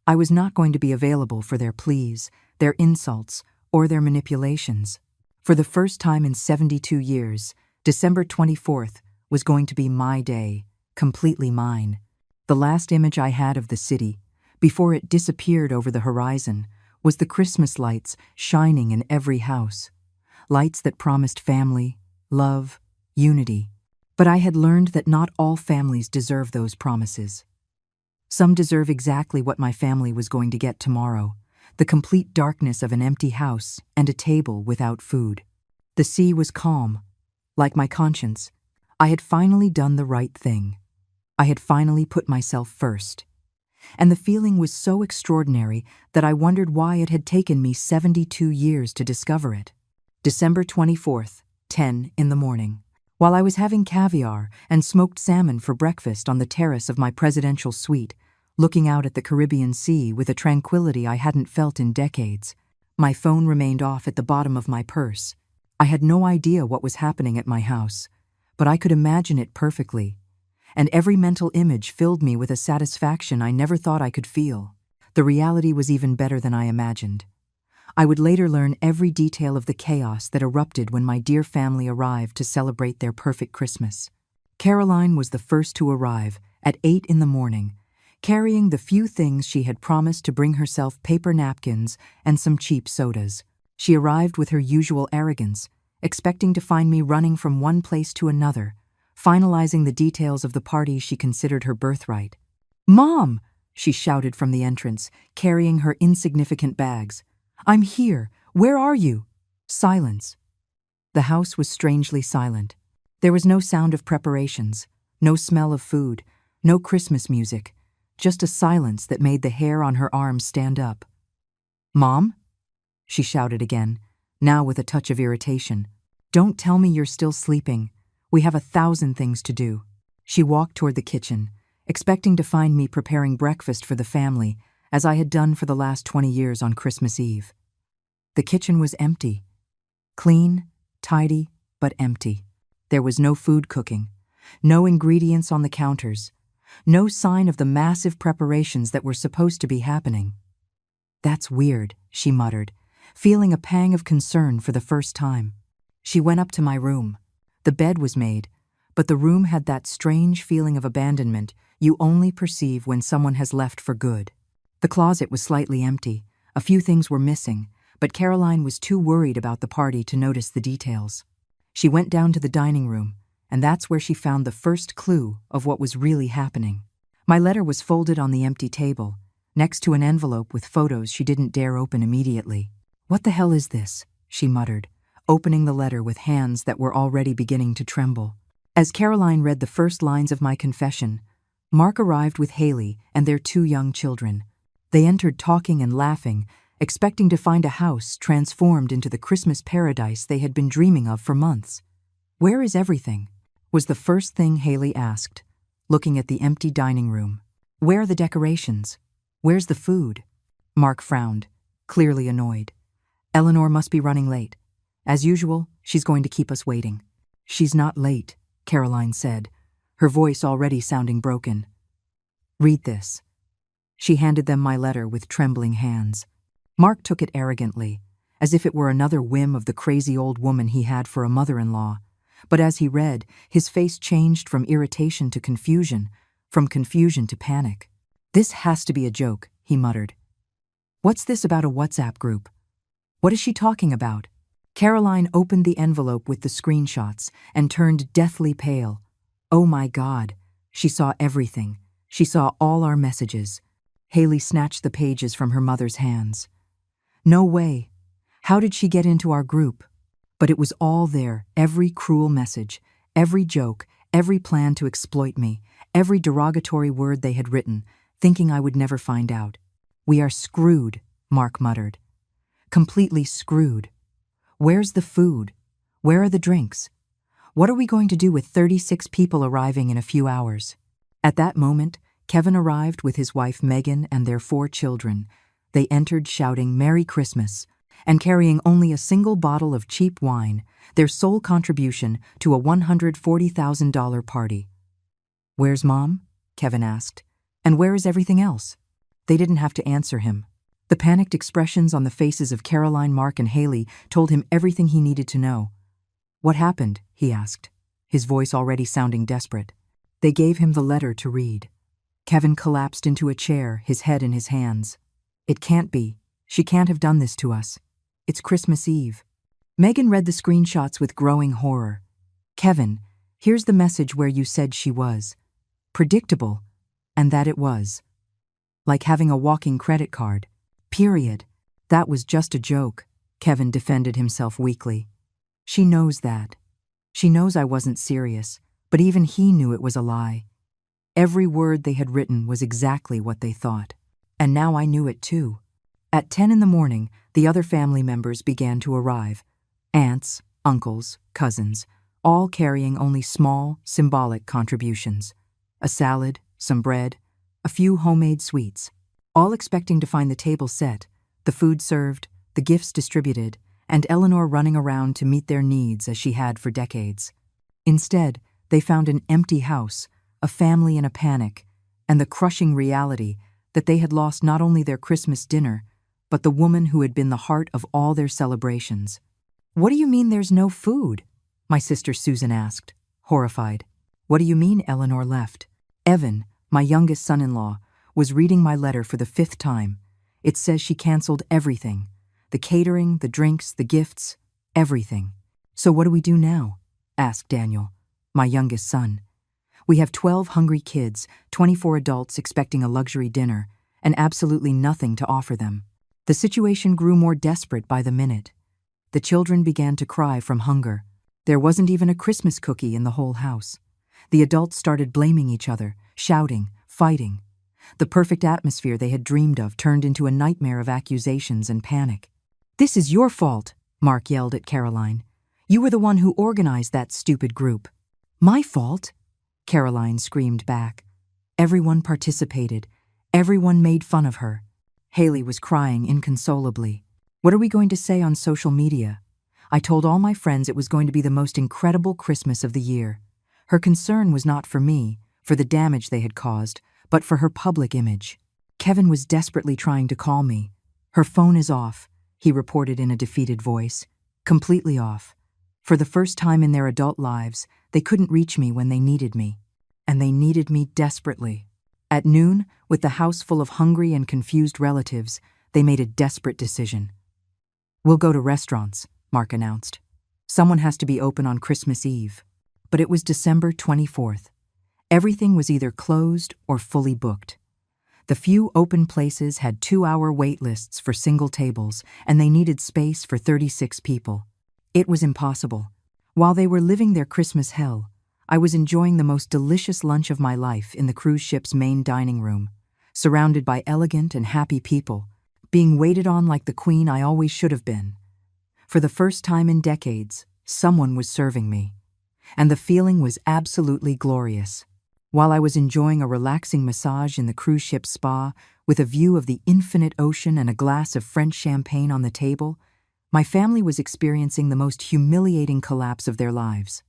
I was not going to be available for their pleas, their insults, or their manipulations. For the first time in 72 years, December 24th was going to be my day, completely mine. The last image I had of the city, before it disappeared over the horizon, was the Christmas lights shining in every house. Lights that promised family, love, unity. But I had learned that not all families deserve those promises. Some deserve exactly what my family was going to get tomorrow: the complete darkness of an empty house and a table without food. The sea was calm, like my conscience. I had finally done the right thing. I had finally put myself first. And the feeling was so extraordinary that I wondered why it had taken me 72 years to discover it. December 24th, 10 in the morning. While I was having caviar and smoked salmon for breakfast on the terrace of my presidential suite, looking out at the Caribbean Sea with a tranquility I hadn't felt in decades, my phone remained off at the bottom of my purse. I had no idea what was happening at my house, but I could imagine it perfectly, and every mental image filled me with a satisfaction I never thought I could feel. The reality was even better than I imagined. I would later learn every detail of the chaos that erupted when my dear family arrived to celebrate their perfect Christmas. Caroline was the first to arrive at 8 in the morning, carrying the few things she had promised to bring herself: paper napkins and some cheap sodas. She arrived with her usual arrogance, expecting to find me running from one place to another, finalizing the details of the party she considered her birthright. "Mom!" she shouted from the entrance, carrying her insignificant bags. "I'm here. Where are you?" Silence. The house was strangely silent. There was no sound of preparations, no smell of food, no Christmas music, just a silence that made the hair on her arms stand up. "Mom?" she shouted again, now with a touch of irritation. "Don't tell me you're still sleeping. We have 1,000 things to do." She walked toward the kitchen, expecting to find me preparing breakfast for the family, as I had done for the last 20 years on Christmas Eve. The kitchen was empty. Clean, tidy, but empty. There was no food cooking, no ingredients on the counters, no sign of the massive preparations that were supposed to be happening. "That's weird," she muttered, feeling a pang of concern for the first time. She went up to my room. The bed was made, but the room had that strange feeling of abandonment you only perceive when someone has left for good. The closet was slightly empty. A few things were missing, but Caroline was too worried about the party to notice the details. She went down to the dining room, and that's where she found the first clue of what was really happening. My letter was folded on the empty table, next to an envelope with photos she didn't dare open immediately. "What the hell is this?" she muttered, opening the letter with hands that were already beginning to tremble. As Caroline read the first lines of my confession, Mark arrived with Haley and their 2 young children. They entered talking and laughing, expecting to find a house transformed into the Christmas paradise they had been dreaming of for months. "Where is everything?" was the first thing Haley asked, looking at the empty dining room. "Where are the decorations? Where's the food?" Mark frowned, clearly annoyed. "Eleanor must be running late. As usual, she's going to keep us waiting." "She's not late," Caroline said, her voice already sounding broken. "Read this." She handed them my letter with trembling hands. Mark took it arrogantly, as if it were another whim of the crazy old woman he had for a mother-in-law. But as he read, his face changed from irritation to confusion, from confusion to panic. "This has to be a joke," he muttered. "What's this about a WhatsApp group? What is she talking about?" Caroline opened the envelope with the screenshots and turned deathly pale. Oh my God, she saw everything. She saw all our messages. Haley snatched the pages from her mother's hands. "No way. How did she get into our group?" But it was all there, every cruel message, every joke, every plan to exploit me, every derogatory word they had written, thinking I would never find out. "We are screwed," Mark muttered. "Completely screwed. Where's the food? Where are the drinks? What are we going to do with 36 people arriving in a few hours?" At that moment, Kevin arrived with his wife Megan and their 4 children. They entered shouting "Merry Christmas" and carrying only a single bottle of cheap wine, their sole contribution to a $140,000 party. "Where's Mom?" Kevin asked. "And where is everything else?" They didn't have to answer him. The panicked expressions on the faces of Caroline, Mark, and Haley told him everything he needed to know. "What happened?" he asked, his voice already sounding desperate. They gave him the letter to read. Kevin collapsed into a chair, his head in his hands. "It can't be. She can't have done this to us. It's Christmas Eve." Megan read the screenshots with growing horror. "Kevin, here's the message where you said she was. Predictable, and that it was. Like having a walking credit card. Period. That was just a joke," Kevin defended himself weakly. "She knows that. She knows I wasn't serious, but even he knew it was a lie. Every word they had written was exactly what they thought. And now I knew it too." At 10 in the morning, the other family members began to arrive. Aunts, uncles, cousins, all carrying only small, symbolic contributions. A salad, some bread, a few homemade sweets. All expecting to find the table set, the food served, the gifts distributed, and Eleanor running around to meet their needs as she had for decades. Instead, they found an empty house, a family in a panic, and the crushing reality that they had lost not only their Christmas dinner, but the woman who had been the heart of all their celebrations. "What do you mean there's no food?" my sister Susan asked, horrified. "What do you mean Eleanor left?" Evan, my youngest son-in-law, was reading my letter for the 5th time. It says she canceled everything. The catering, the drinks, the gifts, everything. So what do we do now? Asked Daniel, my youngest son. We have 12 hungry kids, 24 adults expecting a luxury dinner, and absolutely nothing to offer them. The situation grew more desperate by the minute. The children began to cry from hunger. There wasn't even a Christmas cookie in the whole house. The adults started blaming each other, shouting, fighting. The perfect atmosphere they had dreamed of turned into a nightmare of accusations and panic. "This is your fault," Mark yelled at Caroline. "You were the one who organized that stupid group." "My fault?" Caroline screamed back. Everyone participated. Everyone made fun of her. Haley was crying inconsolably. "What are we going to say on social media? I told all my friends it was going to be the most incredible Christmas of the year." Her concern was not for me, for the damage they had caused, but for her public image. Kevin was desperately trying to call me. "Her phone is off," he reported in a defeated voice. "Completely off. For the first time in their adult lives, they couldn't reach me when they needed me. And they needed me desperately." At noon, with the house full of hungry and confused relatives, they made a desperate decision. "We'll go to restaurants," Mark announced. "Someone has to be open on Christmas Eve." But it was December 24th. Everything was either closed or fully booked. The few open places had 2-hour wait lists for single tables, and they needed space for 36 people. It was impossible. While they were living their Christmas hell, I was enjoying the most delicious lunch of my life in the cruise ship's main dining room, surrounded by elegant and happy people, being waited on like the queen I always should have been. For the first time in decades, someone was serving me. And the feeling was absolutely glorious. While I was enjoying a relaxing massage in the cruise ship spa with a view of the infinite ocean and a glass of French champagne on the table, my family was experiencing the most humiliating collapse of their lives.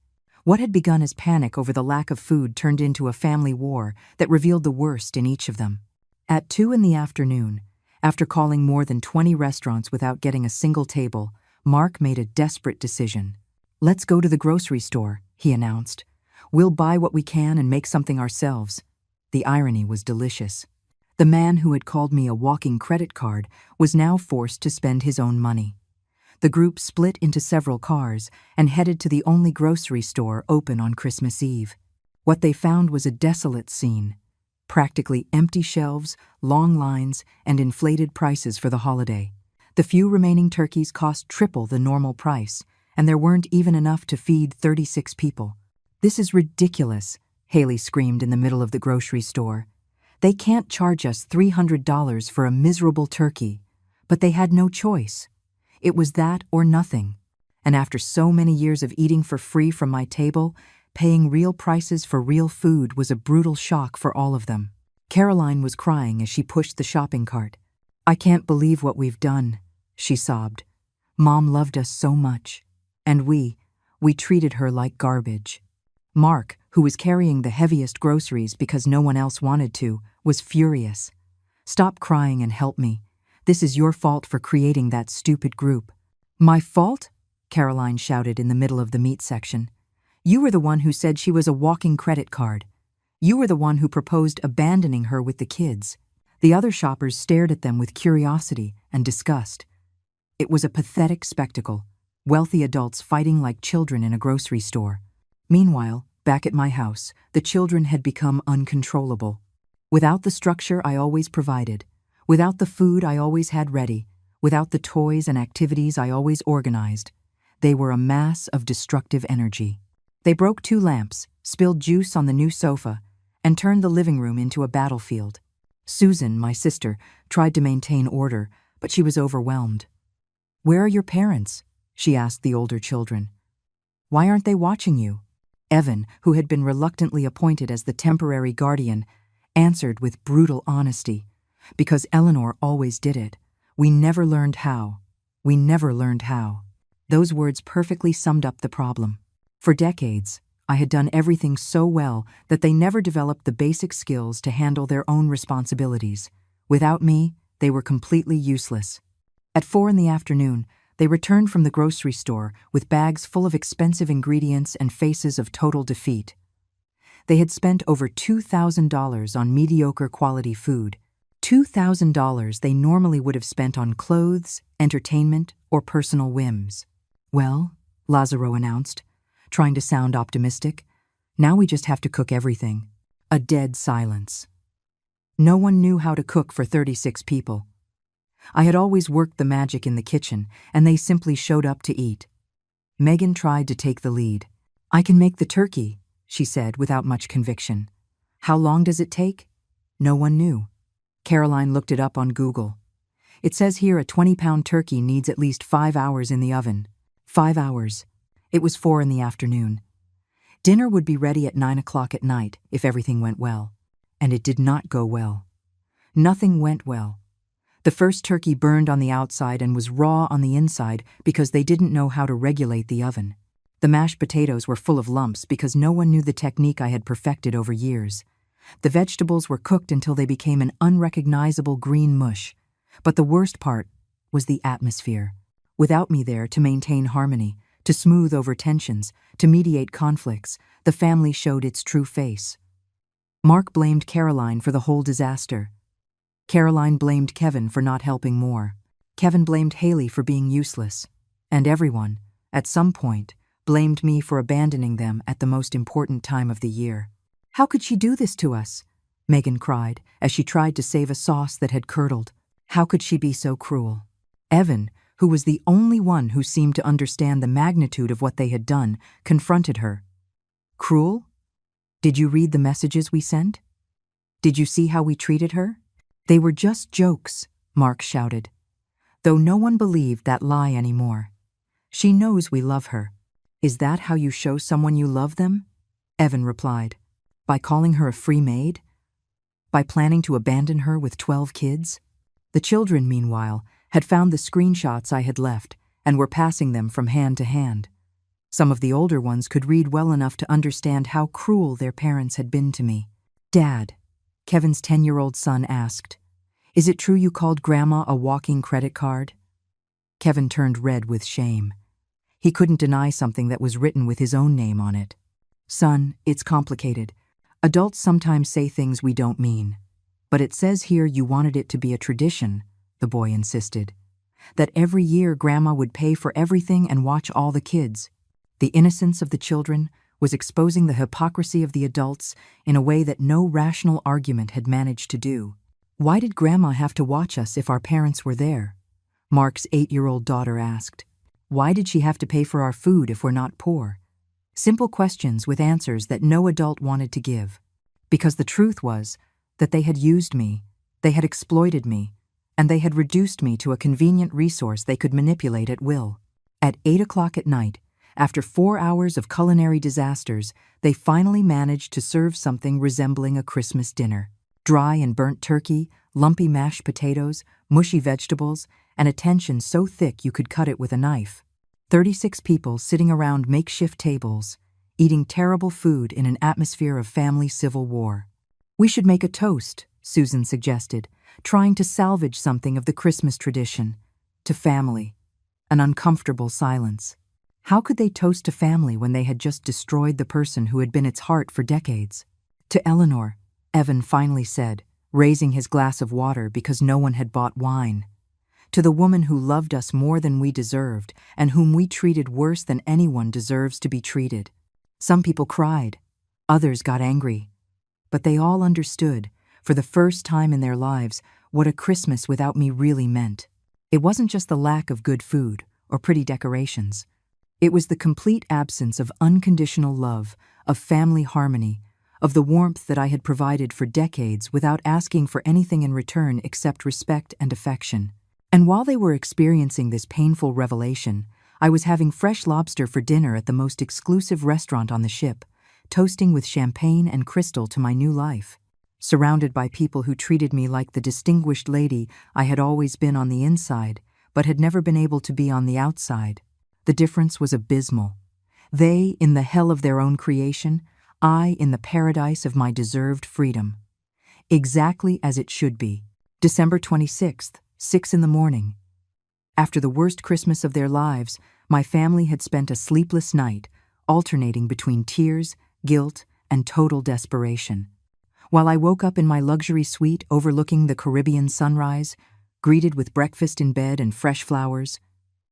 What had begun as panic over the lack of food turned into a family war that revealed the worst in each of them. At 2 in the afternoon, after calling more than 20 restaurants without getting a single table, Mark made a desperate decision. "Let's go to the grocery store," he announced. "We'll buy what we can and make something ourselves." The irony was delicious. The man who had called me a walking credit card was now forced to spend his own money. The group split into several cars and headed to the only grocery store open on Christmas Eve. What they found was a desolate scene. Practically empty shelves, long lines, and inflated prices for the holiday. The few remaining turkeys cost triple the normal price, and there weren't even enough to feed 36 people. "This is ridiculous," Haley screamed in the middle of the grocery store. "They can't charge us $300 for a miserable turkey." But they had no choice. It was that or nothing. And after so many years of eating for free from my table, paying real prices for real food was a brutal shock for all of them. Caroline was crying as she pushed the shopping cart. "I can't believe what we've done," she sobbed. "Mom loved us so much. And we treated her like garbage." Mark, who was carrying the heaviest groceries because no one else wanted to, was furious. "Stop crying and help me. This is your fault for creating that stupid group." "My fault?" Caroline shouted in the middle of the meat section. "You were the one who said she was a walking credit card. You were the one who proposed abandoning her with the kids." The other shoppers stared at them with curiosity and disgust. It was a pathetic spectacle. Wealthy adults fighting like children in a grocery store. Meanwhile, back at my house, the children had become uncontrollable. Without the structure I always provided, without the food I always had ready, without the toys and activities I always organized, they were a mass of destructive energy. They broke 2 lamps, spilled juice on the new sofa, and turned the living room into a battlefield. Susan, my sister, tried to maintain order, but she was overwhelmed. "Where are your parents?" she asked the older children. "Why aren't they watching you?" Evan, who had been reluctantly appointed as the temporary guardian, answered with brutal honesty. "Because Eleanor always did it. We never learned how. We never learned how." Those words perfectly summed up the problem. For decades, I had done everything so well that they never developed the basic skills to handle their own responsibilities. Without me, they were completely useless. At 4 in the afternoon, they returned from the grocery store with bags full of expensive ingredients and faces of total defeat. They had spent over $2,000 on mediocre quality food. $2,000 they normally would have spent on clothes, entertainment, or personal whims. "Well," Lazaro announced, trying to sound optimistic, "now we just have to cook everything." A dead silence. No one knew how to cook for 36 people. I had always worked the magic in the kitchen, and they simply showed up to eat. Megan tried to take the lead. "I can make the turkey," she said without much conviction. "How long does it take?" No one knew. Caroline looked it up on Google. "It says here a 20-pound turkey needs at least 5 hours in the oven." 5 hours. It was 4 in the afternoon. Dinner would be ready at 9 o'clock at night if everything went well. And it did not go well. Nothing went well. The first turkey burned on the outside and was raw on the inside because they didn't know how to regulate the oven. The mashed potatoes were full of lumps because no one knew the technique I had perfected over years. The vegetables were cooked until they became an unrecognizable green mush. But the worst part was the atmosphere. Without me there to maintain harmony, to smooth over tensions, to mediate conflicts, the family showed its true face. Mark blamed Caroline for the whole disaster. Caroline blamed Kevin for not helping more. Kevin blamed Haley for being useless. And everyone, at some point, blamed me for abandoning them at the most important time of the year. "How could she do this to us?" Megan cried as she tried to save a sauce that had curdled. How could she be so cruel? Evan, who was the only one who seemed to understand the magnitude of what they had done, confronted her. "Cruel? Did you read the messages we sent? Did you see how we treated her?" "They were just jokes," Mark shouted. Though no one believed that lie anymore. "She knows we love her." "Is that how you show someone you love them?" Evan replied. "By calling her a free maid? By planning to abandon her with 12 kids?" The children, meanwhile, had found the screenshots I had left and were passing them from hand to hand. Some of the older ones could read well enough to understand how cruel their parents had been to me. "Dad," Kevin's 10-year-old son asked, "is it true you called Grandma a walking credit card?" Kevin turned red with shame. He couldn't deny something that was written with his own name on it. "Son, it's complicated. Adults sometimes say things we don't mean. But it says here you wanted it to be a tradition," the boy insisted. "That every year Grandma would pay for everything and watch all the kids." The innocence of the children was exposing the hypocrisy of the adults in a way that no rational argument had managed to do. "Why did Grandma have to watch us if our parents were there?" Mark's 8-year-old daughter asked. "Why did she have to pay for our food if we're not poor?" Simple questions with answers that no adult wanted to give. Because the truth was that they had used me, they had exploited me, and they had reduced me to a convenient resource they could manipulate at will. At 8 o'clock at night, after 4 hours of culinary disasters, they finally managed to serve something resembling a Christmas dinner. Dry and burnt turkey, lumpy mashed potatoes, mushy vegetables, and a tension so thick you could cut it with a knife. 36 people sitting around makeshift tables, eating terrible food in an atmosphere of family civil war. "We should make a toast," Susan suggested, trying to salvage something of the Christmas tradition. To family. An uncomfortable silence. How could they toast to family when they had just destroyed the person who had been its heart for decades? "To Eleanor," Evan finally said, raising his glass of water because no one had bought wine. "To the woman who loved us more than we deserved and whom we treated worse than anyone deserves to be treated." Some people cried. Others got angry. But they all understood, for the first time in their lives, what a Christmas without me really meant. It wasn't just the lack of good food or pretty decorations. It was the complete absence of unconditional love, of family harmony, of the warmth that I had provided for decades without asking for anything in return except respect and affection. And while they were experiencing this painful revelation, I was having fresh lobster for dinner at the most exclusive restaurant on the ship, toasting with champagne and crystal to my new life, surrounded by people who treated me like the distinguished lady I had always been on the inside, but had never been able to be on the outside. The difference was abysmal. They in the hell of their own creation, I in the paradise of my deserved freedom. Exactly as it should be. December 26th, 6 in the morning. After the worst Christmas of their lives, my family had spent a sleepless night, alternating between tears, guilt, and total desperation. While I woke up in my luxury suite overlooking the Caribbean sunrise, greeted with breakfast in bed and fresh flowers,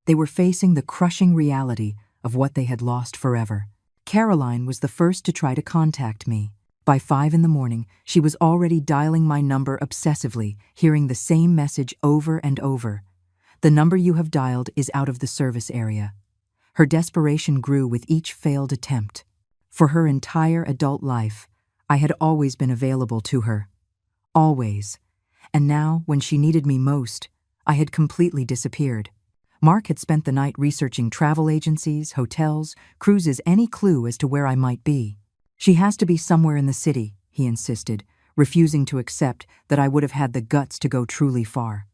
they were facing the crushing reality of what they had lost forever. Caroline was the first to try to contact me. By 5 in the morning, she was already dialing my number obsessively, hearing the same message over and over. "The number you have dialed is out of the service area." Her desperation grew with each failed attempt. For her entire adult life, I had always been available to her. Always. And now, when she needed me most, I had completely disappeared. Mark had spent the night researching travel agencies, hotels, cruises, any clue as to where I might be. "She has to be somewhere in the city," he insisted, refusing to accept that I would have had the guts to go truly far.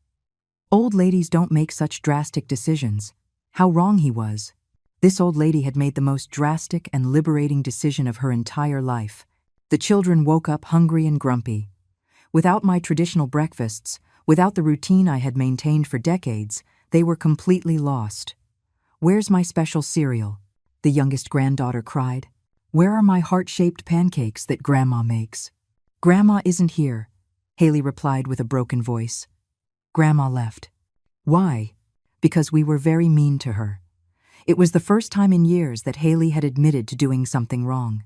Old ladies don't make such drastic decisions. How wrong he was. This old lady had made the most drastic and liberating decision of her entire life. The children woke up hungry and grumpy. Without my traditional breakfasts, without the routine I had maintained for decades, they were completely lost. "Where's my special cereal?" the youngest granddaughter cried. "Where are my heart-shaped pancakes that Grandma makes?" "Grandma isn't here," Haley replied with a broken voice. "Grandma left." Why? Because we were very mean to her. It was the first time in years that Haley had admitted to doing something wrong.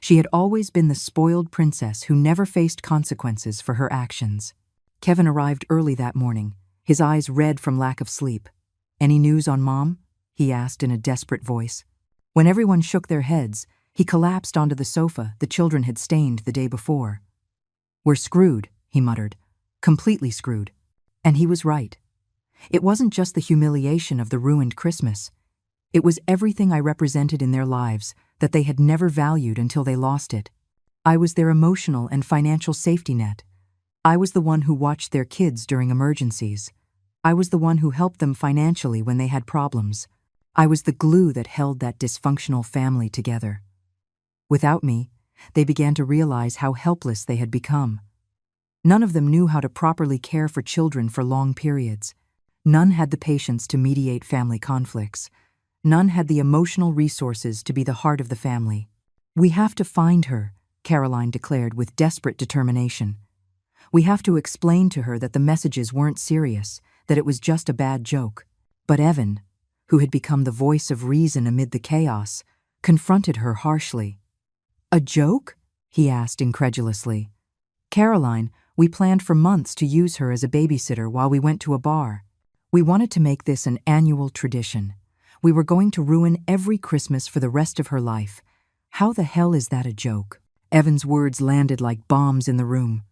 She had always been the spoiled princess who never faced consequences for her actions. Kevin arrived early that morning, his eyes red from lack of sleep. "Any news on Mom?" he asked in a desperate voice. When everyone shook their heads, he collapsed onto the sofa the children had stained the day before. "We're screwed," he muttered. "Completely screwed." And he was right. It wasn't just the humiliation of the ruined Christmas. It was everything I represented in their lives that they had never valued until they lost it. I was their emotional and financial safety net. I was the one who watched their kids during emergencies. I was the one who helped them financially when they had problems. I was the glue that held that dysfunctional family together. Without me, they began to realize how helpless they had become. None of them knew how to properly care for children for long periods. None had the patience to mediate family conflicts. None had the emotional resources to be the heart of the family. "We have to find her," Caroline declared with desperate determination. "We have to explain to her that the messages weren't serious, that it was just a bad joke." But Evan, who had become the voice of reason amid the chaos, confronted her harshly. "A joke?" he asked incredulously. "Caroline, we planned for months to use her as a babysitter while we went to a bar. We wanted to make this an annual tradition. We were going to ruin every Christmas for the rest of her life. How the hell is that a joke?" Evan's words landed like bombs in the room.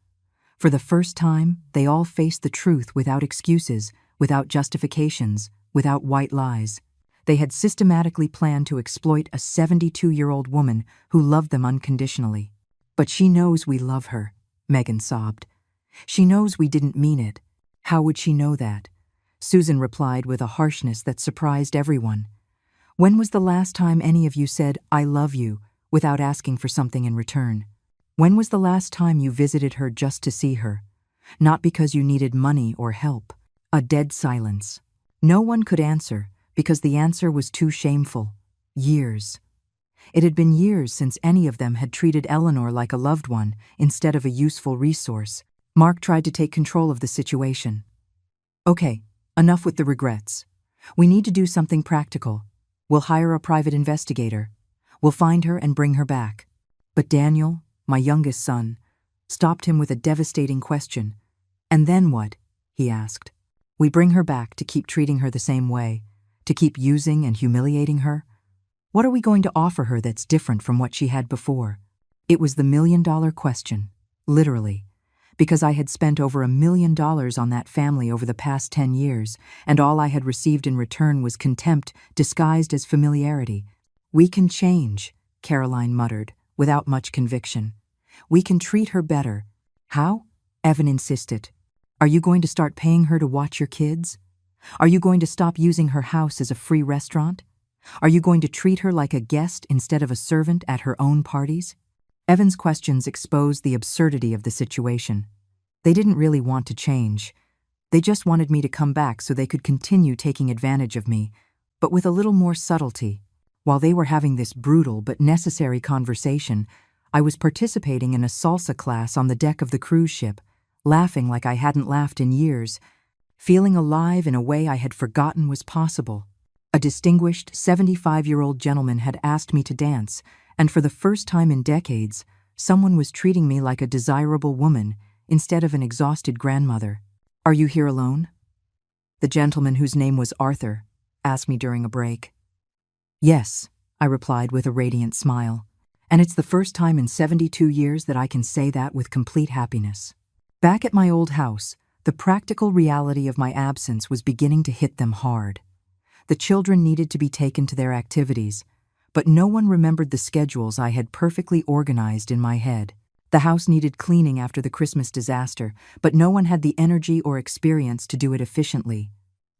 For the first time, they all faced the truth without excuses, without justifications, without white lies. They had systematically planned to exploit a 72-year-old woman who loved them unconditionally. "But she knows we love her," Megan sobbed. "She knows we didn't mean it." "How would she know that?" Susan replied with a harshness that surprised everyone. "When was the last time any of you said, 'I love you,' without asking for something in return? When was the last time you visited her just to see her? Not because you needed money or help." A dead silence. No one could answer, because the answer was too shameful. Years. It had been years since any of them had treated Eleanor like a loved one instead of a useful resource. Mark tried to take control of the situation. "Okay, enough with the regrets. We need to do something practical. We'll hire a private investigator. We'll find her and bring her back." But Daniel, my youngest son, stopped him with a devastating question. "And then what?" he asked. "We bring her back to keep treating her the same way, to keep using and humiliating her? What are we going to offer her that's different from what she had before?" It was the million-dollar question, literally, because I had spent over $1 million on that family over the past 10 years, and all I had received in return was contempt disguised as familiarity. "We can change," Caroline muttered, without much conviction. "We can treat her better." "How?" Evan insisted. "Are you going to start paying her to watch your kids? Are you going to stop using her house as a free restaurant? Are you going to treat her like a guest instead of a servant at her own parties?" Evan's questions exposed the absurdity of the situation. They didn't really want to change. They just wanted me to come back so they could continue taking advantage of me, but with a little more subtlety. While they were having this brutal but necessary conversation, I was participating in a salsa class on the deck of the cruise ship, laughing like I hadn't laughed in years, feeling alive in a way I had forgotten was possible. A distinguished 75-year-old gentleman had asked me to dance, and for the first time in decades, someone was treating me like a desirable woman instead of an exhausted grandmother. "Are you here alone?" The gentleman, whose name was Arthur, asked me during a break. "Yes," I replied with a radiant smile, "and it's the first time in 72 years that I can say that with complete happiness." Back at my old house, the practical reality of my absence was beginning to hit them hard. The children needed to be taken to their activities, but no one remembered the schedules I had perfectly organized in my head. The house needed cleaning after the Christmas disaster, but no one had the energy or experience to do it efficiently.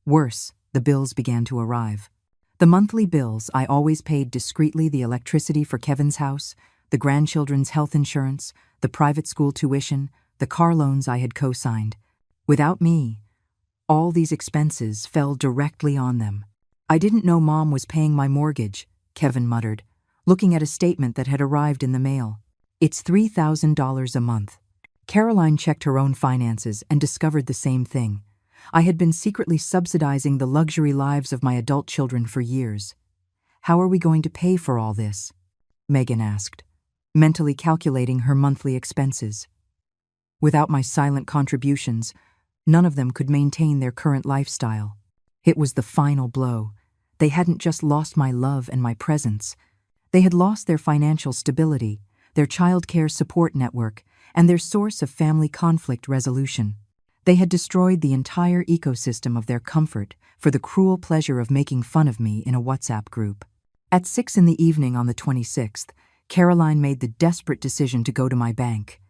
Worse, the bills began to arrive. The monthly bills I always paid discreetly: the electricity for Kevin's house, the grandchildren's health insurance, the private school tuition, the car loans I had co-signed. Without me, all these expenses fell directly on them. "I didn't know Mom was paying my mortgage," Kevin muttered, looking at a statement that had arrived in the mail. "It's $3,000 a month." Caroline checked her own finances and discovered the same thing. I had been secretly subsidizing the luxury lives of my adult children for years. "How are we going to pay for all this?" Megan asked, mentally calculating her monthly expenses. Without my silent contributions, none of them could maintain their current lifestyle. It was the final blow. They hadn't just lost my love and my presence. They had lost their financial stability, their childcare support network, and their source of family conflict resolution. They had destroyed the entire ecosystem of their comfort for the cruel pleasure of making fun of me in a WhatsApp group. At 6 in the evening on the 26th, Caroline made the desperate decision to go to my bank.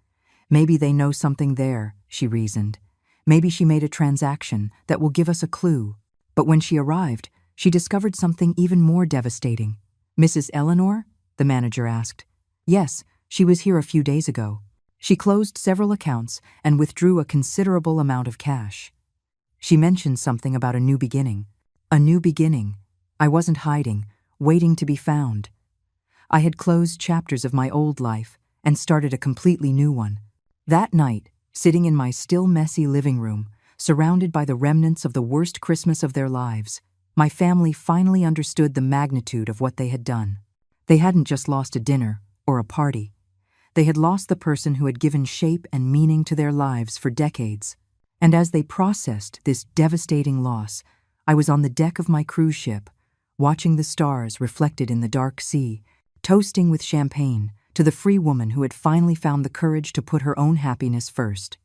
"Maybe they know something there," she reasoned. "Maybe she made a transaction that will give us a clue." But when she arrived, she discovered something even more devastating. "Mrs. Eleanor?" the manager asked. "Yes, she was here a few days ago. She closed several accounts and withdrew a considerable amount of cash. She mentioned something about a new beginning." A new beginning. I wasn't hiding, waiting to be found. I had closed chapters of my old life and started a completely new one. That night, sitting in my still messy living room, surrounded by the remnants of the worst Christmas of their lives, my family finally understood the magnitude of what they had done. They hadn't just lost a dinner or a party. They had lost the person who had given shape and meaning to their lives for decades. And as they processed this devastating loss, I was on the deck of my cruise ship, watching the stars reflected in the dark sea, toasting with champagne to the free woman who had finally found the courage to put her own happiness first.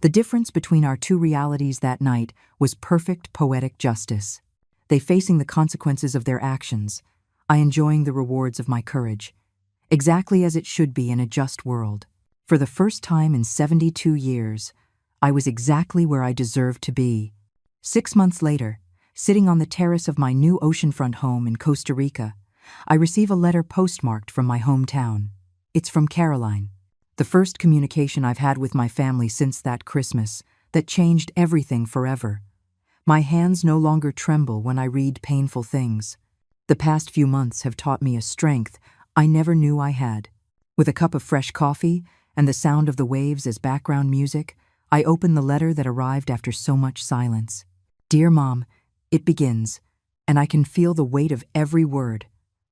The difference between our two realities that night was perfect poetic justice. They facing the consequences of their actions, I enjoying the rewards of my courage. Exactly as it should be in a just world. For the first time in 72 years, I was exactly where I deserved to be. 6 months later, sitting on the terrace of my new oceanfront home in Costa Rica, I receive a letter postmarked from my hometown. It's from Caroline. The first communication I've had with my family since that Christmas that changed everything forever. My hands no longer tremble when I read painful things. The past few months have taught me a strength I never knew I had. With a cup of fresh coffee and the sound of the waves as background music, I open the letter that arrived after so much silence. "Dear Mom," it begins, and I can feel the weight of every word.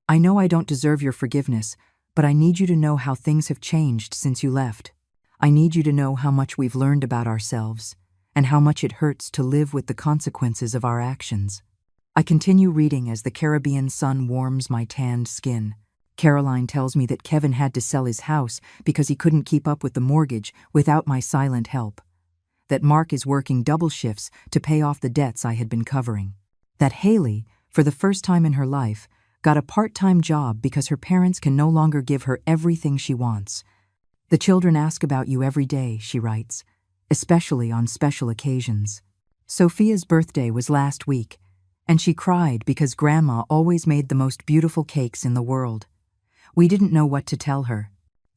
"I know I don't deserve your forgiveness, but I need you to know how things have changed since you left. I need you to know how much we've learned about ourselves, and how much it hurts to live with the consequences of our actions." I continue reading as the Caribbean sun warms my tanned skin. Caroline tells me that Kevin had to sell his house because he couldn't keep up with the mortgage without my silent help. That Mark is working double shifts to pay off the debts I had been covering. That Haley, for the first time in her life, got a part-time job because her parents can no longer give her everything she wants. "The children ask about you every day," she writes, "especially on special occasions." Sophia's birthday was last week, and she cried because Grandma always made the most beautiful cakes in the world. We didn't know what to tell her.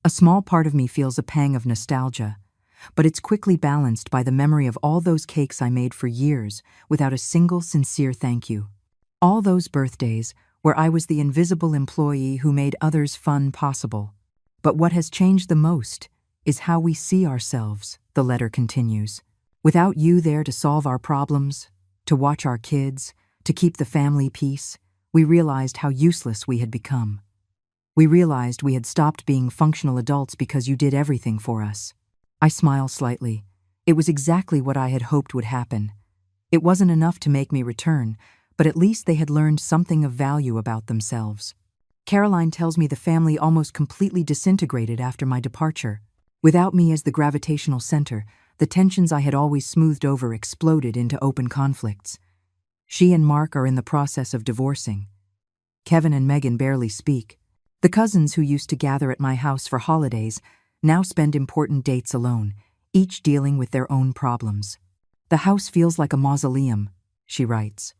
A small part of me feels a pang of nostalgia, but it's quickly balanced by the memory of all those cakes I made for years without a single sincere thank you. All those birthdays where I was the invisible employee who made others' fun possible. But what has changed the most is how we see ourselves, the letter continues. Without you there to solve our problems, to watch our kids, to keep the family peace, we realized how useless we had become. We realized we had stopped being functional adults because you did everything for us. I smile slightly. It was exactly what I had hoped would happen. It wasn't enough to make me return, but at least they had learned something of value about themselves. Caroline tells me the family almost completely disintegrated after my departure. Without me as the gravitational center, the tensions I had always smoothed over exploded into open conflicts. She and Mark are in the process of divorcing. Kevin and Megan barely speak. The cousins who used to gather at my house for holidays now spend important dates alone, each dealing with their own problems. The house feels like a mausoleum, she writes.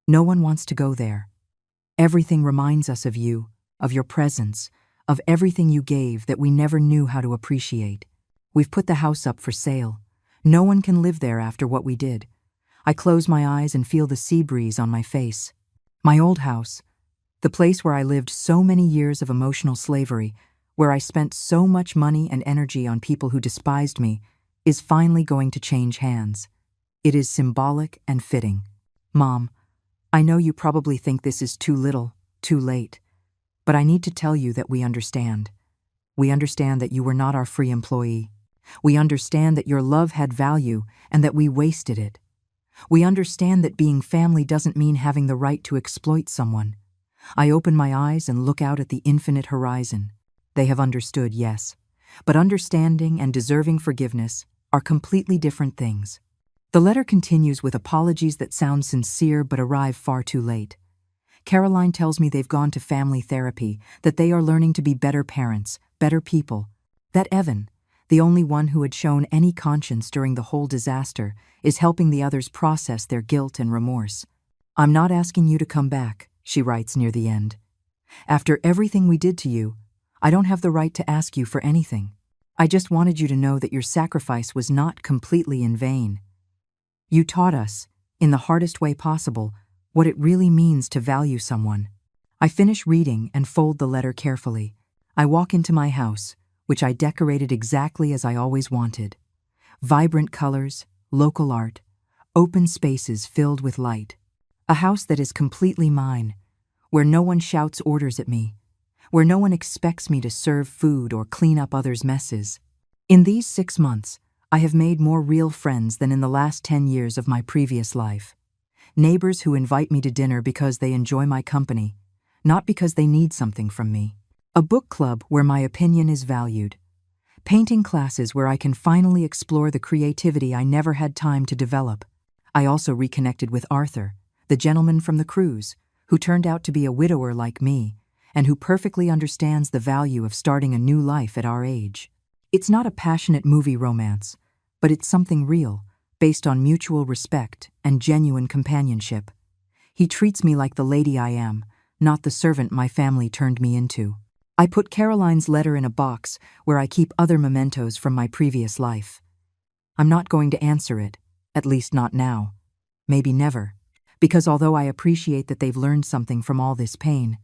No one wants to go there. Everything reminds us of you, of your presence, of everything you gave that we never knew how to appreciate. We've put the house up for sale. No one can live there after what we did. I close my eyes and feel the sea breeze on my face. My old house, the place where I lived so many years of emotional slavery, where I spent so much money and energy on people who despised me, is finally going to change hands. It is symbolic and fitting. Mom, I know you probably think this is too little, too late, but I need to tell you that we understand. We understand that you were not our free employee. We understand that your love had value and that we wasted it. We understand that being family doesn't mean having the right to exploit someone. I open my eyes and look out at the infinite horizon. They have understood, yes, but understanding and deserving forgiveness are completely different things. The letter continues with apologies that sound sincere but arrive far too late. Caroline tells me they've gone to family therapy, that they are learning to be better parents, better people, that Evan, the only one who had shown any conscience during the whole disaster, is helping the others process their guilt and remorse. I'm not asking you to come back, she writes near the end. After everything we did to you, I don't have the right to ask you for anything. I just wanted you to know that your sacrifice was not completely in vain. You taught us, in the hardest way possible, what it really means to value someone. I finish reading and fold the letter carefully. I walk into my house, which I decorated exactly as I always wanted. Vibrant colors, local art, open spaces filled with light. A house that is completely mine, where no one shouts orders at me, where no one expects me to serve food or clean up others' messes. In these 6 months, I have made more real friends than in the last 10 years of my previous life. Neighbors who invite me to dinner because they enjoy my company, not because they need something from me. A book club where my opinion is valued. Painting classes where I can finally explore the creativity I never had time to develop. I also reconnected with Arthur, the gentleman from the cruise, who turned out to be a widower like me, and who perfectly understands the value of starting a new life at our age. It's not a passionate movie romance, but it's something real, based on mutual respect and genuine companionship. He treats me like the lady I am, not the servant my family turned me into. I put Caroline's letter in a box where I keep other mementos from my previous life. I'm not going to answer it, at least not now. Maybe never. Because although I appreciate that they've learned something from all this pain,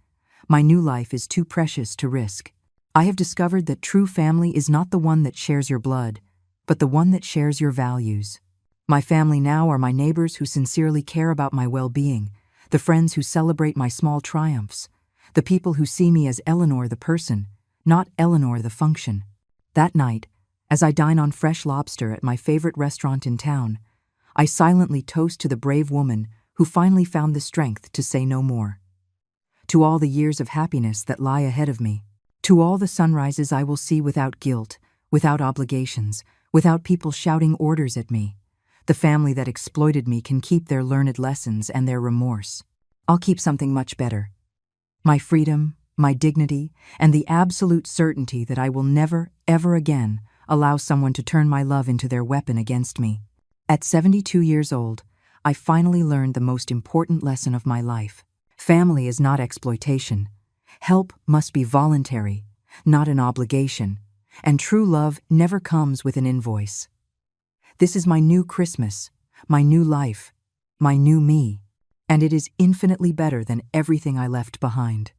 my new life is too precious to risk. I have discovered that true family is not the one that shares your blood, but the one that shares your values. My family now are my neighbors who sincerely care about my well-being, the friends who celebrate my small triumphs, the people who see me as Eleanor the person, not Eleanor the function. That night, as I dine on fresh lobster at my favorite restaurant in town, I silently toast to the brave woman who finally found the strength to say no more. To all the years of happiness that lie ahead of me, to all the sunrises I will see without guilt, without obligations, without people shouting orders at me, the family that exploited me can keep their learned lessons and their remorse. I'll keep something much better. My freedom, my dignity, and the absolute certainty that I will never, ever again allow someone to turn my love into their weapon against me. At 72 years old, I finally learned the most important lesson of my life. Family is not exploitation. Help must be voluntary, not an obligation, and true love never comes with an invoice. This is my new Christmas, my new life, my new me, and it is infinitely better than everything I left behind.